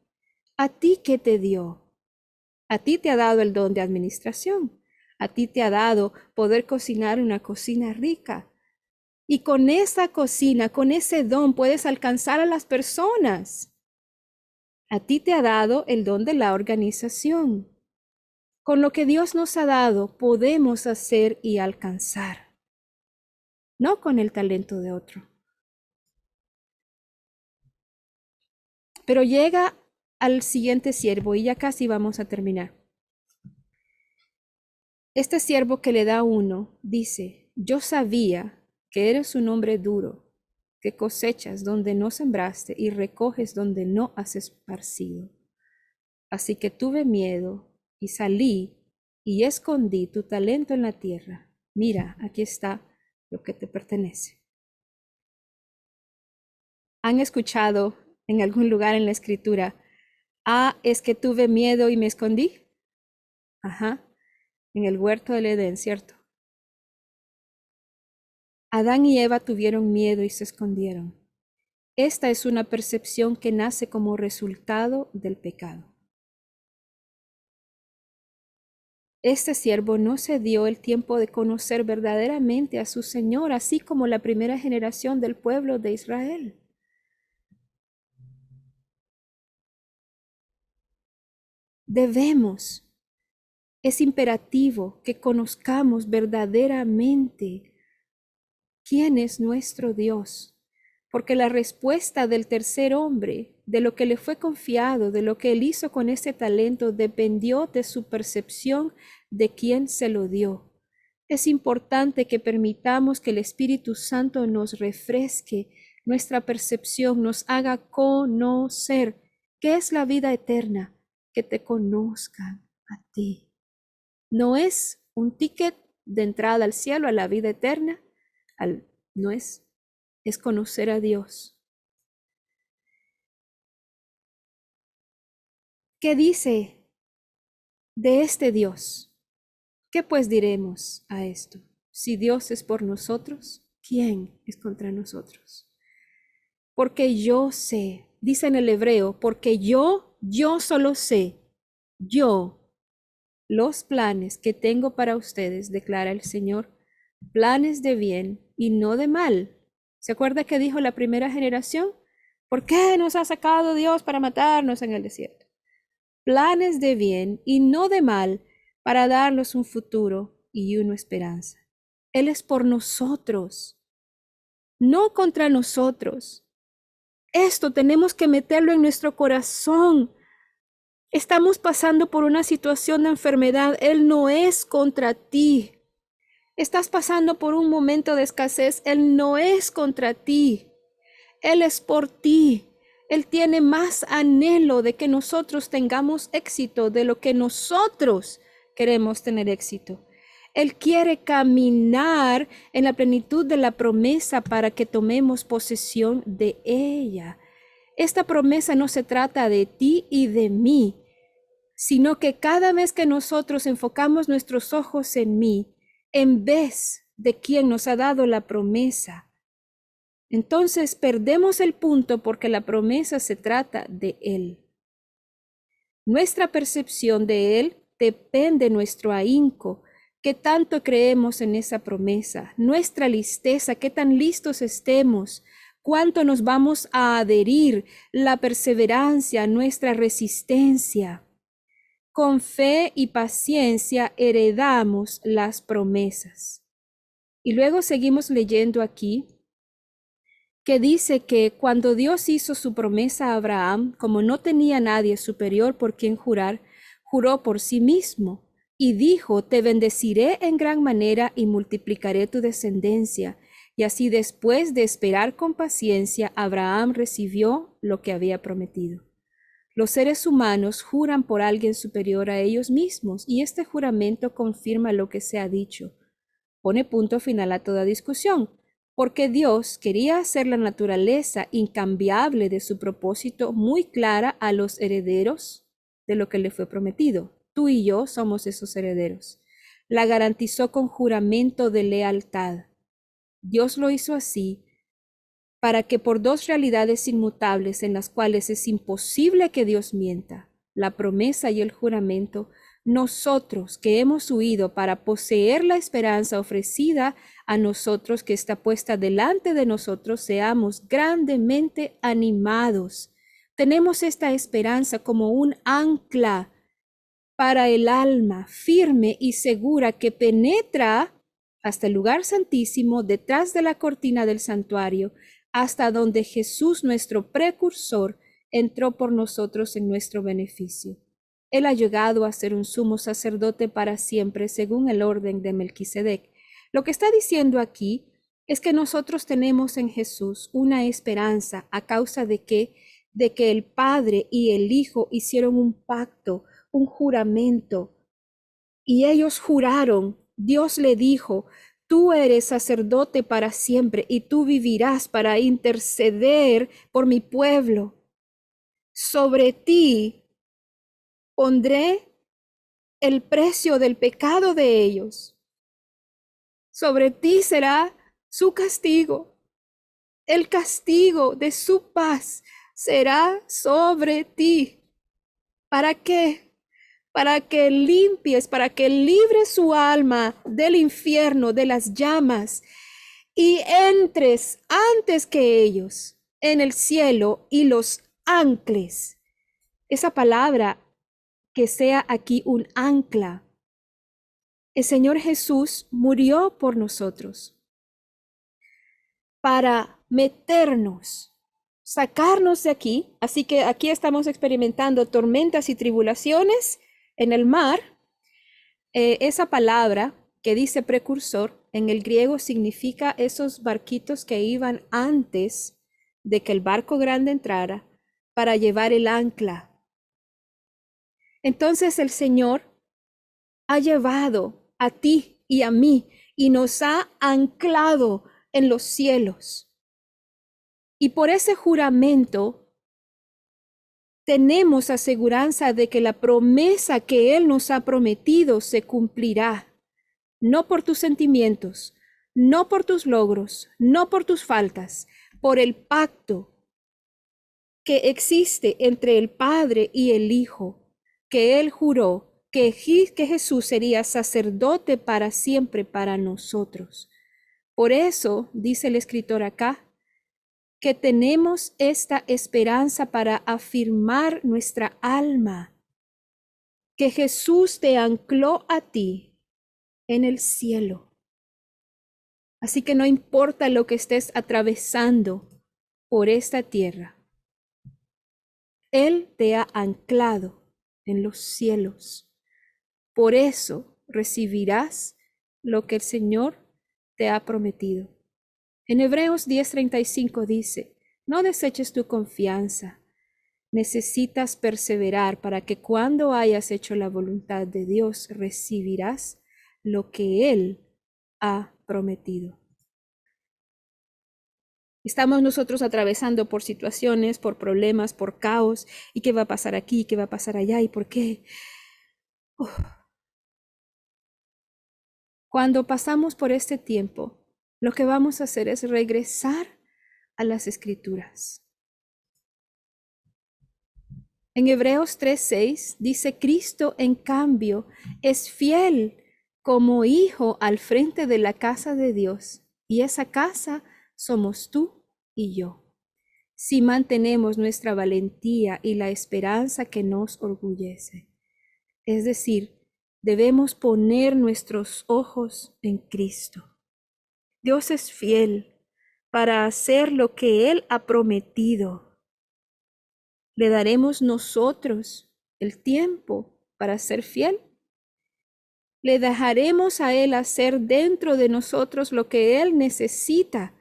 ¿A ti qué te dio? A ti te ha dado el don de administración. A ti te ha dado poder cocinar una cocina rica. Y con esa cocina, con ese don, puedes alcanzar a las personas. A ti te ha dado el don de la organización. Con lo que Dios nos ha dado, podemos hacer y alcanzar. No con el talento de otro. Pero llega al siguiente siervo y ya casi vamos a terminar. Este siervo que le da 1 dice, yo sabía que eres un hombre duro, que cosechas donde no sembraste y recoges donde no has esparcido. Así que tuve miedo y salí y escondí tu talento en la tierra. Mira, aquí está lo que te pertenece. ¿Han escuchado en algún lugar en la escritura, es que tuve miedo y me escondí? Ajá, en el huerto del Edén, ¿cierto? Adán y Eva tuvieron miedo y se escondieron. Esta es una percepción que nace como resultado del pecado. Este siervo no se dio el tiempo de conocer verdaderamente a su Señor, así como la primera generación del pueblo de Israel. Debemos, es imperativo que conozcamos verdaderamente quién es nuestro Dios, porque la respuesta del tercer hombre, de lo que le fue confiado, de lo que él hizo con ese talento, dependió de su percepción de quién se lo dio. Es importante que permitamos que el Espíritu Santo nos refresque nuestra percepción, nos haga conocer qué es la vida eterna, que te conozcan a ti. No es un ticket de entrada al cielo, a la vida eterna, no es conocer a Dios. ¿Qué dice de este Dios? ¿Qué pues diremos a esto? Si Dios es por nosotros, ¿quién es contra nosotros? Porque yo sé, dice en el hebreo, porque yo solo sé, yo, los planes que tengo para ustedes, declara el Señor, planes de bien y no de mal. ¿Se acuerda que dijo la primera generación? ¿Por qué nos ha sacado Dios para matarnos en el desierto? Planes de bien y no de mal, para darnos un futuro y una esperanza. Él es por nosotros, no contra nosotros. Esto tenemos que meterlo en nuestro corazón. Estamos pasando por una situación de enfermedad. Él no es contra ti. Estás pasando por un momento de escasez. Él no es contra ti. Él es por ti. Él tiene más anhelo de que nosotros tengamos éxito de lo que nosotros queremos tener éxito. Él quiere caminar en la plenitud de la promesa para que tomemos posesión de ella. Esta promesa no se trata de ti y de mí, sino que cada vez que nosotros enfocamos nuestros ojos en mí, en vez de quien nos ha dado la promesa, entonces perdemos el punto porque la promesa se trata de Él. Nuestra percepción de Él depende de nuestro ahínco, qué tanto creemos en esa promesa, nuestra listeza, qué tan listos estemos, cuánto nos vamos a adherir, la perseverancia, nuestra resistencia. Con fe y paciencia heredamos las promesas. Y luego seguimos leyendo aquí, que dice que cuando Dios hizo su promesa a Abraham, como no tenía nadie superior por quien jurar, juró por sí mismo y dijo, te bendeciré en gran manera y multiplicaré tu descendencia. Y así después de esperar con paciencia, Abraham recibió lo que había prometido. Los seres humanos juran por alguien superior a ellos mismos y este juramento confirma lo que se ha dicho. Pone punto final a toda discusión, porque Dios quería hacer la naturaleza incambiable de su propósito muy clara a los herederos de lo que le fue prometido. Tú y yo somos esos herederos. La garantizó con juramento de lealtad. Dios lo hizo así para que por dos realidades inmutables en las cuales es imposible que Dios mienta, la promesa y el juramento, nosotros que hemos huido para poseer la esperanza ofrecida a nosotros que está puesta delante de nosotros, seamos grandemente animados. Tenemos esta esperanza como un ancla para el alma, firme y segura que penetra hasta el lugar santísimo detrás de la cortina del santuario, hasta donde Jesús, nuestro precursor, entró por nosotros en nuestro beneficio. Él ha llegado a ser un sumo sacerdote para siempre, según el orden de Melquisedec. Lo que está diciendo aquí es que nosotros tenemos en Jesús una esperanza a causa de que el Padre y el Hijo hicieron un pacto, un juramento, y ellos juraron. Dios le dijo, tú eres sacerdote para siempre y tú vivirás para interceder por mi pueblo. Sobre ti pondré el precio del pecado de ellos. Sobre ti será su castigo. El castigo de su paz será sobre ti. ¿Para qué? Para que limpies, para que libres su alma del infierno, de las llamas, y entres antes que ellos en el cielo y los ancles. Esa palabra, que sea aquí un ancla. El Señor Jesús murió por nosotros para meternos, sacarnos de aquí. Así que aquí estamos experimentando tormentas y tribulaciones en el mar. Esa palabra que dice precursor en el griego significa esos barquitos que iban antes de que el barco grande entrara para llevar el ancla. Entonces el Señor ha llevado a ti y a mí y nos ha anclado en los cielos. Y por ese juramento tenemos aseguranza de que la promesa que Él nos ha prometido se cumplirá. no por tus sentimientos, no por tus logros, no por tus faltas, por el pacto que existe entre el Padre y el Hijo, que Él juró que Jesús sería sacerdote para siempre para nosotros. Por eso, dice el escritor acá, que tenemos esta esperanza para afirmar nuestra alma, que Jesús te ancló a ti en el cielo. Así que no importa lo que estés atravesando por esta tierra, Él te ha anclado en los cielos. Por eso recibirás lo que el Señor te ha prometido. En Hebreos 10:35 dice, no deseches tu confianza. Necesitas perseverar para que cuando hayas hecho la voluntad de Dios recibirás lo que Él ha prometido. Estamos nosotros atravesando por situaciones, por problemas, por caos, y qué va a pasar aquí, qué va a pasar allá, y por qué. Cuando pasamos por este tiempo, lo que vamos a hacer es regresar a las Escrituras. En Hebreos 3:6 dice, Cristo en cambio es fiel como hijo al frente de la casa de Dios, y esa casa somos tú y yo, si mantenemos nuestra valentía y la esperanza que nos orgullece. Es decir, debemos poner nuestros ojos en Cristo. Dios es fiel para hacer lo que Él ha prometido. ¿Le daremos nosotros el tiempo para ser fiel? ¿Le dejaremos a Él hacer dentro de nosotros lo que Él necesita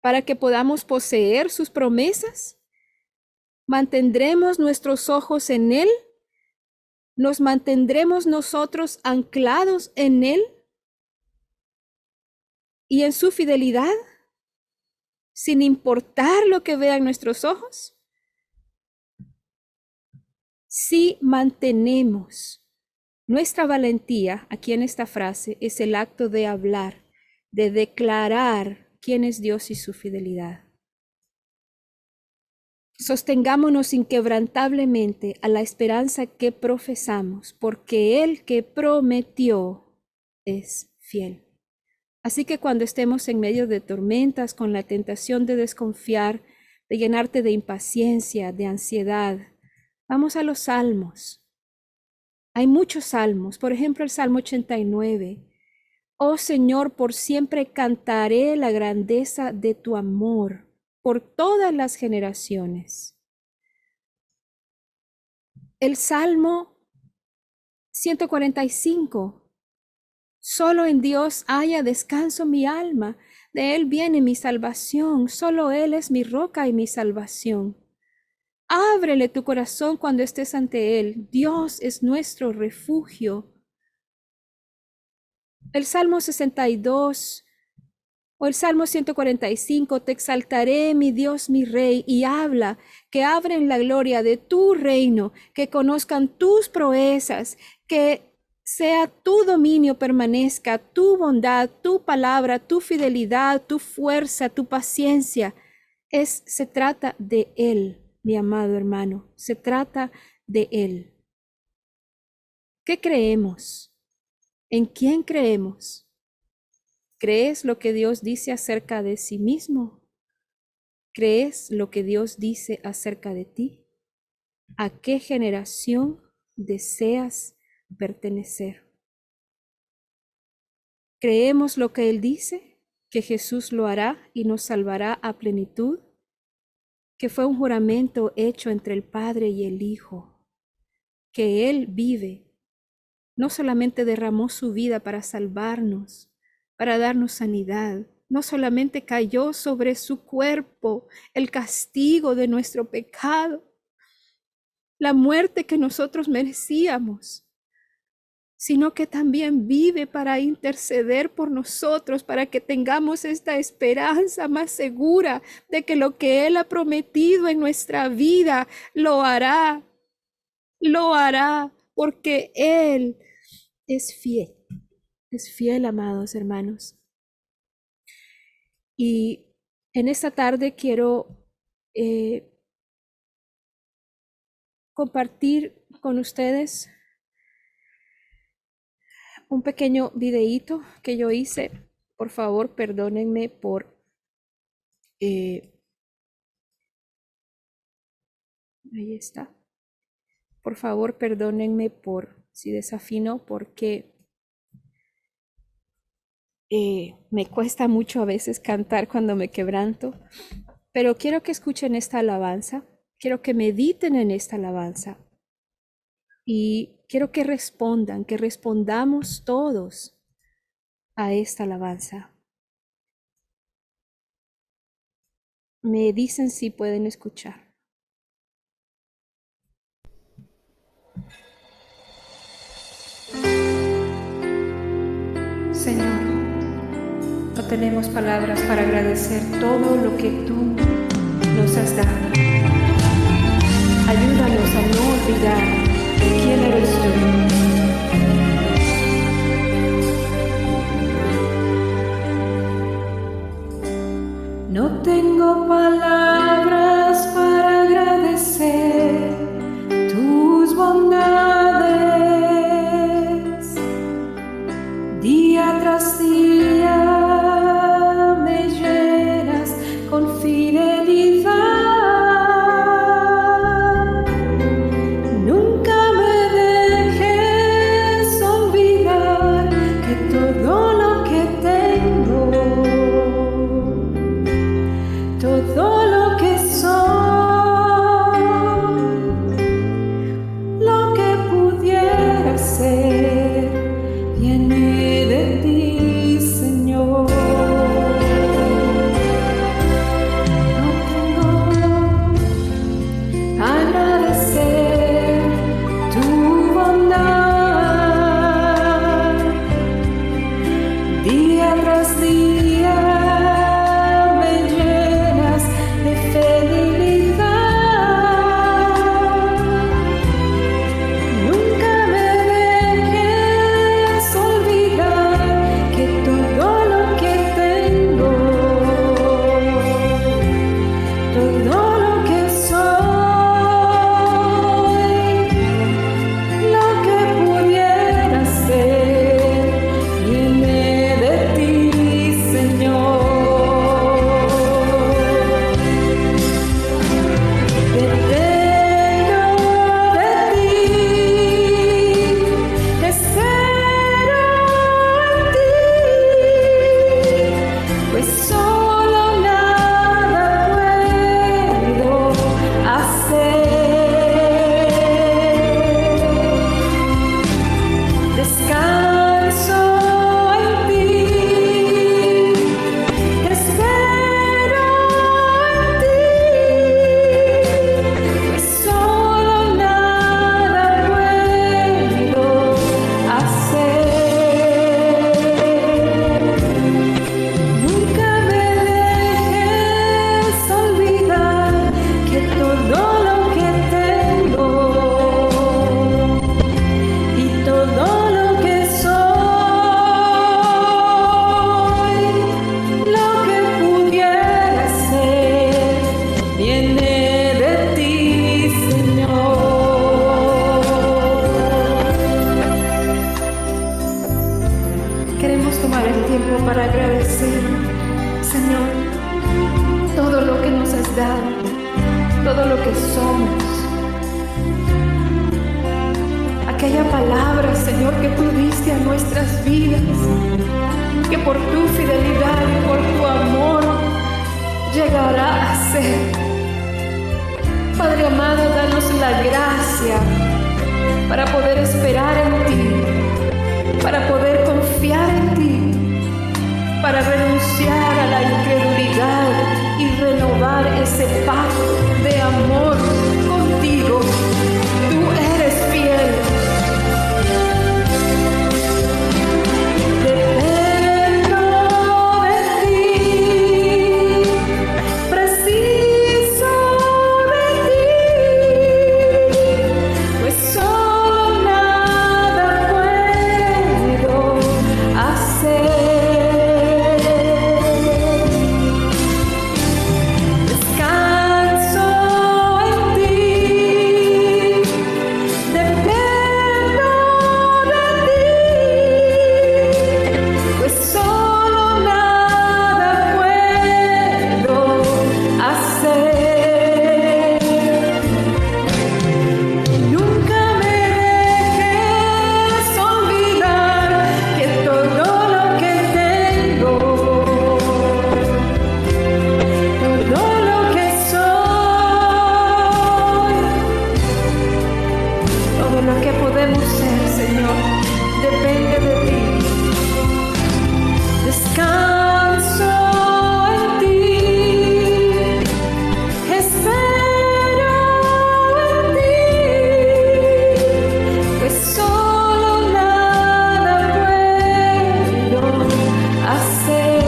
para que podamos poseer sus promesas? ¿Mantendremos nuestros ojos en Él? ¿Nos mantendremos nosotros anclados en Él y en su fidelidad, sin importar lo que vean nuestros ojos? Si mantenemos nuestra valentía, aquí en esta frase, es el acto de hablar, de declarar quién es Dios y su fidelidad. Sostengámonos inquebrantablemente a la esperanza que profesamos, porque el que prometió es fiel. Así que cuando estemos en medio de tormentas, con la tentación de desconfiar, de llenarte de impaciencia, de ansiedad, vamos a los salmos. Hay muchos salmos, por ejemplo el Salmo 89. Oh Señor, por siempre cantaré la grandeza de tu amor por todas las generaciones. El Salmo 145. Solo en Dios haya descanso mi alma, de Él viene mi salvación, solo Él es mi roca y mi salvación. Ábrele tu corazón cuando estés ante Él. Dios es nuestro refugio. El Salmo 62 o el Salmo 145, te exaltaré, mi Dios, mi Rey, y habla, que abren la gloria de tu reino, que conozcan tus proezas, que sea tu dominio permanezca, tu bondad, tu palabra, tu fidelidad, tu fuerza, tu paciencia. Se trata de Él. Mi amado hermano, se trata de Él. ¿Qué creemos? ¿En quién creemos? ¿Crees lo que Dios dice acerca de sí mismo? ¿Crees lo que Dios dice acerca de ti? ¿A qué generación deseas pertenecer? ¿Creemos lo que Él dice? ¿Que Jesús lo hará y nos salvará a plenitud? Que fue un juramento hecho entre el Padre y el Hijo, que Él vive, no solamente derramó su vida para salvarnos, para darnos sanidad, no solamente cayó sobre su cuerpo el castigo de nuestro pecado, la muerte que nosotros merecíamos, sino que también vive para interceder por nosotros, para que tengamos esta esperanza más segura de que lo que Él ha prometido en nuestra vida lo hará, porque Él es fiel. Es fiel, amados hermanos. Y en esta tarde quiero compartir con ustedes un pequeño videíto que yo hice. Por favor, perdónenme por ahí está. Por favor, perdónenme por si desafino, porque me cuesta mucho a veces cantar cuando me quebranto. Pero quiero que escuchen esta alabanza, quiero que mediten en esta alabanza y quiero que respondamos todos a esta alabanza. Me dicen si pueden escuchar. Señor, no tenemos palabras para agradecer todo lo que tú nos has dado. Ayúdanos a no olvidar quién eres tú. No tengo palabras para agradecer tus bondades. Día tras día me llenas con fidelidad. Nunca me dejes olvidar que todo lo que tengo, todo lo que soy, lo que pudiera ser, viene de ti, Señor. No tengo a agradecer tu bondad. Día tras día me llenas de fidelidad. Nunca me dejes olvidar que todo lo que tengo, todo lo que soy, lo que pudiera ser, viene de ti, Señor. Dependo de ti, espero en ti, pues solo nada puedo hacer. Descanso en ti, espero en ti, pues solo nada puedo hacer. Nunca me dejes olvidar que todo lo que tengo y todo lo que soy, lo que pudiera ser, viene de ti, Señor. Queremos tomar el tiempo para agradecer, Señor, todo lo que nos has dado, todo lo que somos. Aquella palabra, Señor, que tú diste a nuestras vidas, que por tu fidelidad y por tu amor llegará a ser. Padre amado, danos la gracia para poder esperar en ti, para poder confiar en ti, para renunciar a la incredulidad y renovar ese pacto de amor contigo. Tú eres fiel. Dependo de ti, preciso de ti, pues solo nada puedo hacer. todo lo que podemos ser, Señor, depende de ti. Descanso en ti, espero en ti, pues solo nada puedo hacer.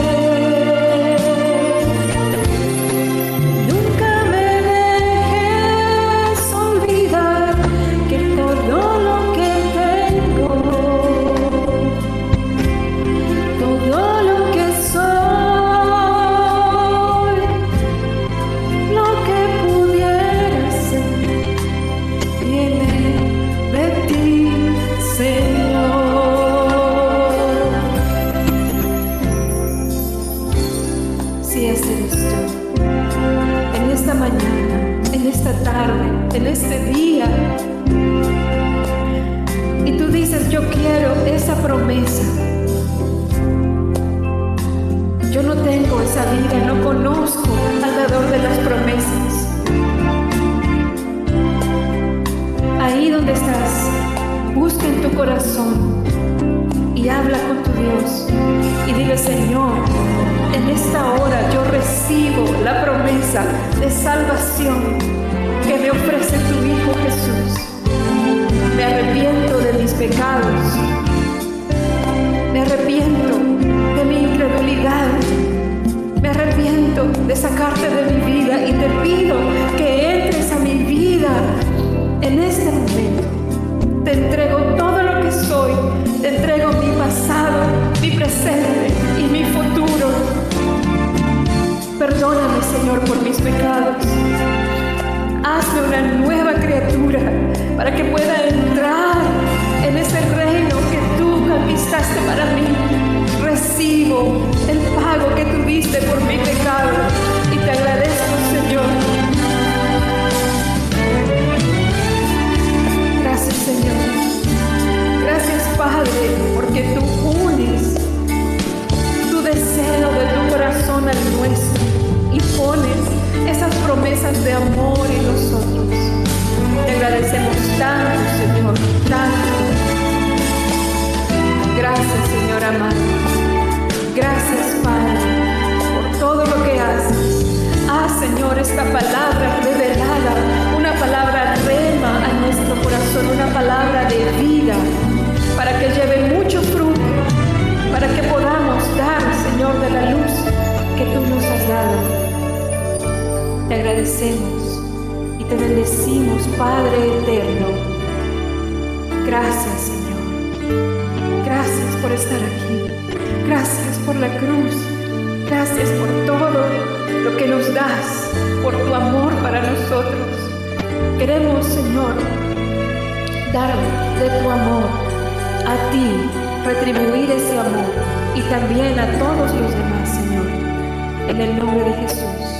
Nunca me dejes olvidar que todo lo que tengo, todo lo que soy, lo que pudiera ser, viene de ti, Señor. Si ese eres tú, en esta mañana, en esta tarde, en este día, y tú dices, yo quiero esa promesa. Yo no tengo esa vida, no conozco al dador de las promesas. Ahí donde estás, busca en tu corazón y habla con tu Dios y dile, Señor, en esta hora yo recibo la promesa de salvación que me ofrece tu Hijo Jesús. Me arrepiento de mis pecados, me arrepiento de mi incredulidad, me arrepiento de sacarte de mi vida y te pido que entres a mi vida en este momento. Te entrego todo lo que soy, te entrego mi pasado, mi presente y mi futuro. Perdóname, Señor, por mis pecados. Hazme una nueva criatura para que pueda entrar en ese reino que tú conquistaste para mí. Recibo el pago que tú diste por mi pecado y te agradezco, Señor. Gracias, Señor. Gracias, Padre, porque tú unes tu deseo de tu corazón al nuestro y pones esas promesas de amor en nosotros. Te agradecemos tanto, Señor, tanto. Gracias, Señor amado. Gracias, Padre, por todo lo que haces. Señor, esta palabra revelada, una palabra rema a nuestro corazón, una palabra de vida, para que lleve mucho fruto, para que podamos dar, Señor, de la luz que tú nos has dado. Te agradecemos y te bendecimos, Padre eterno. Gracias, Señor. Gracias por estar aquí. Gracias por la cruz. Gracias por todo lo que nos das, por tu amor para nosotros. Queremos, Señor, darle de tu amor a ti, retribuir ese amor y también a todos los demás, Señor. En el nombre de Jesús.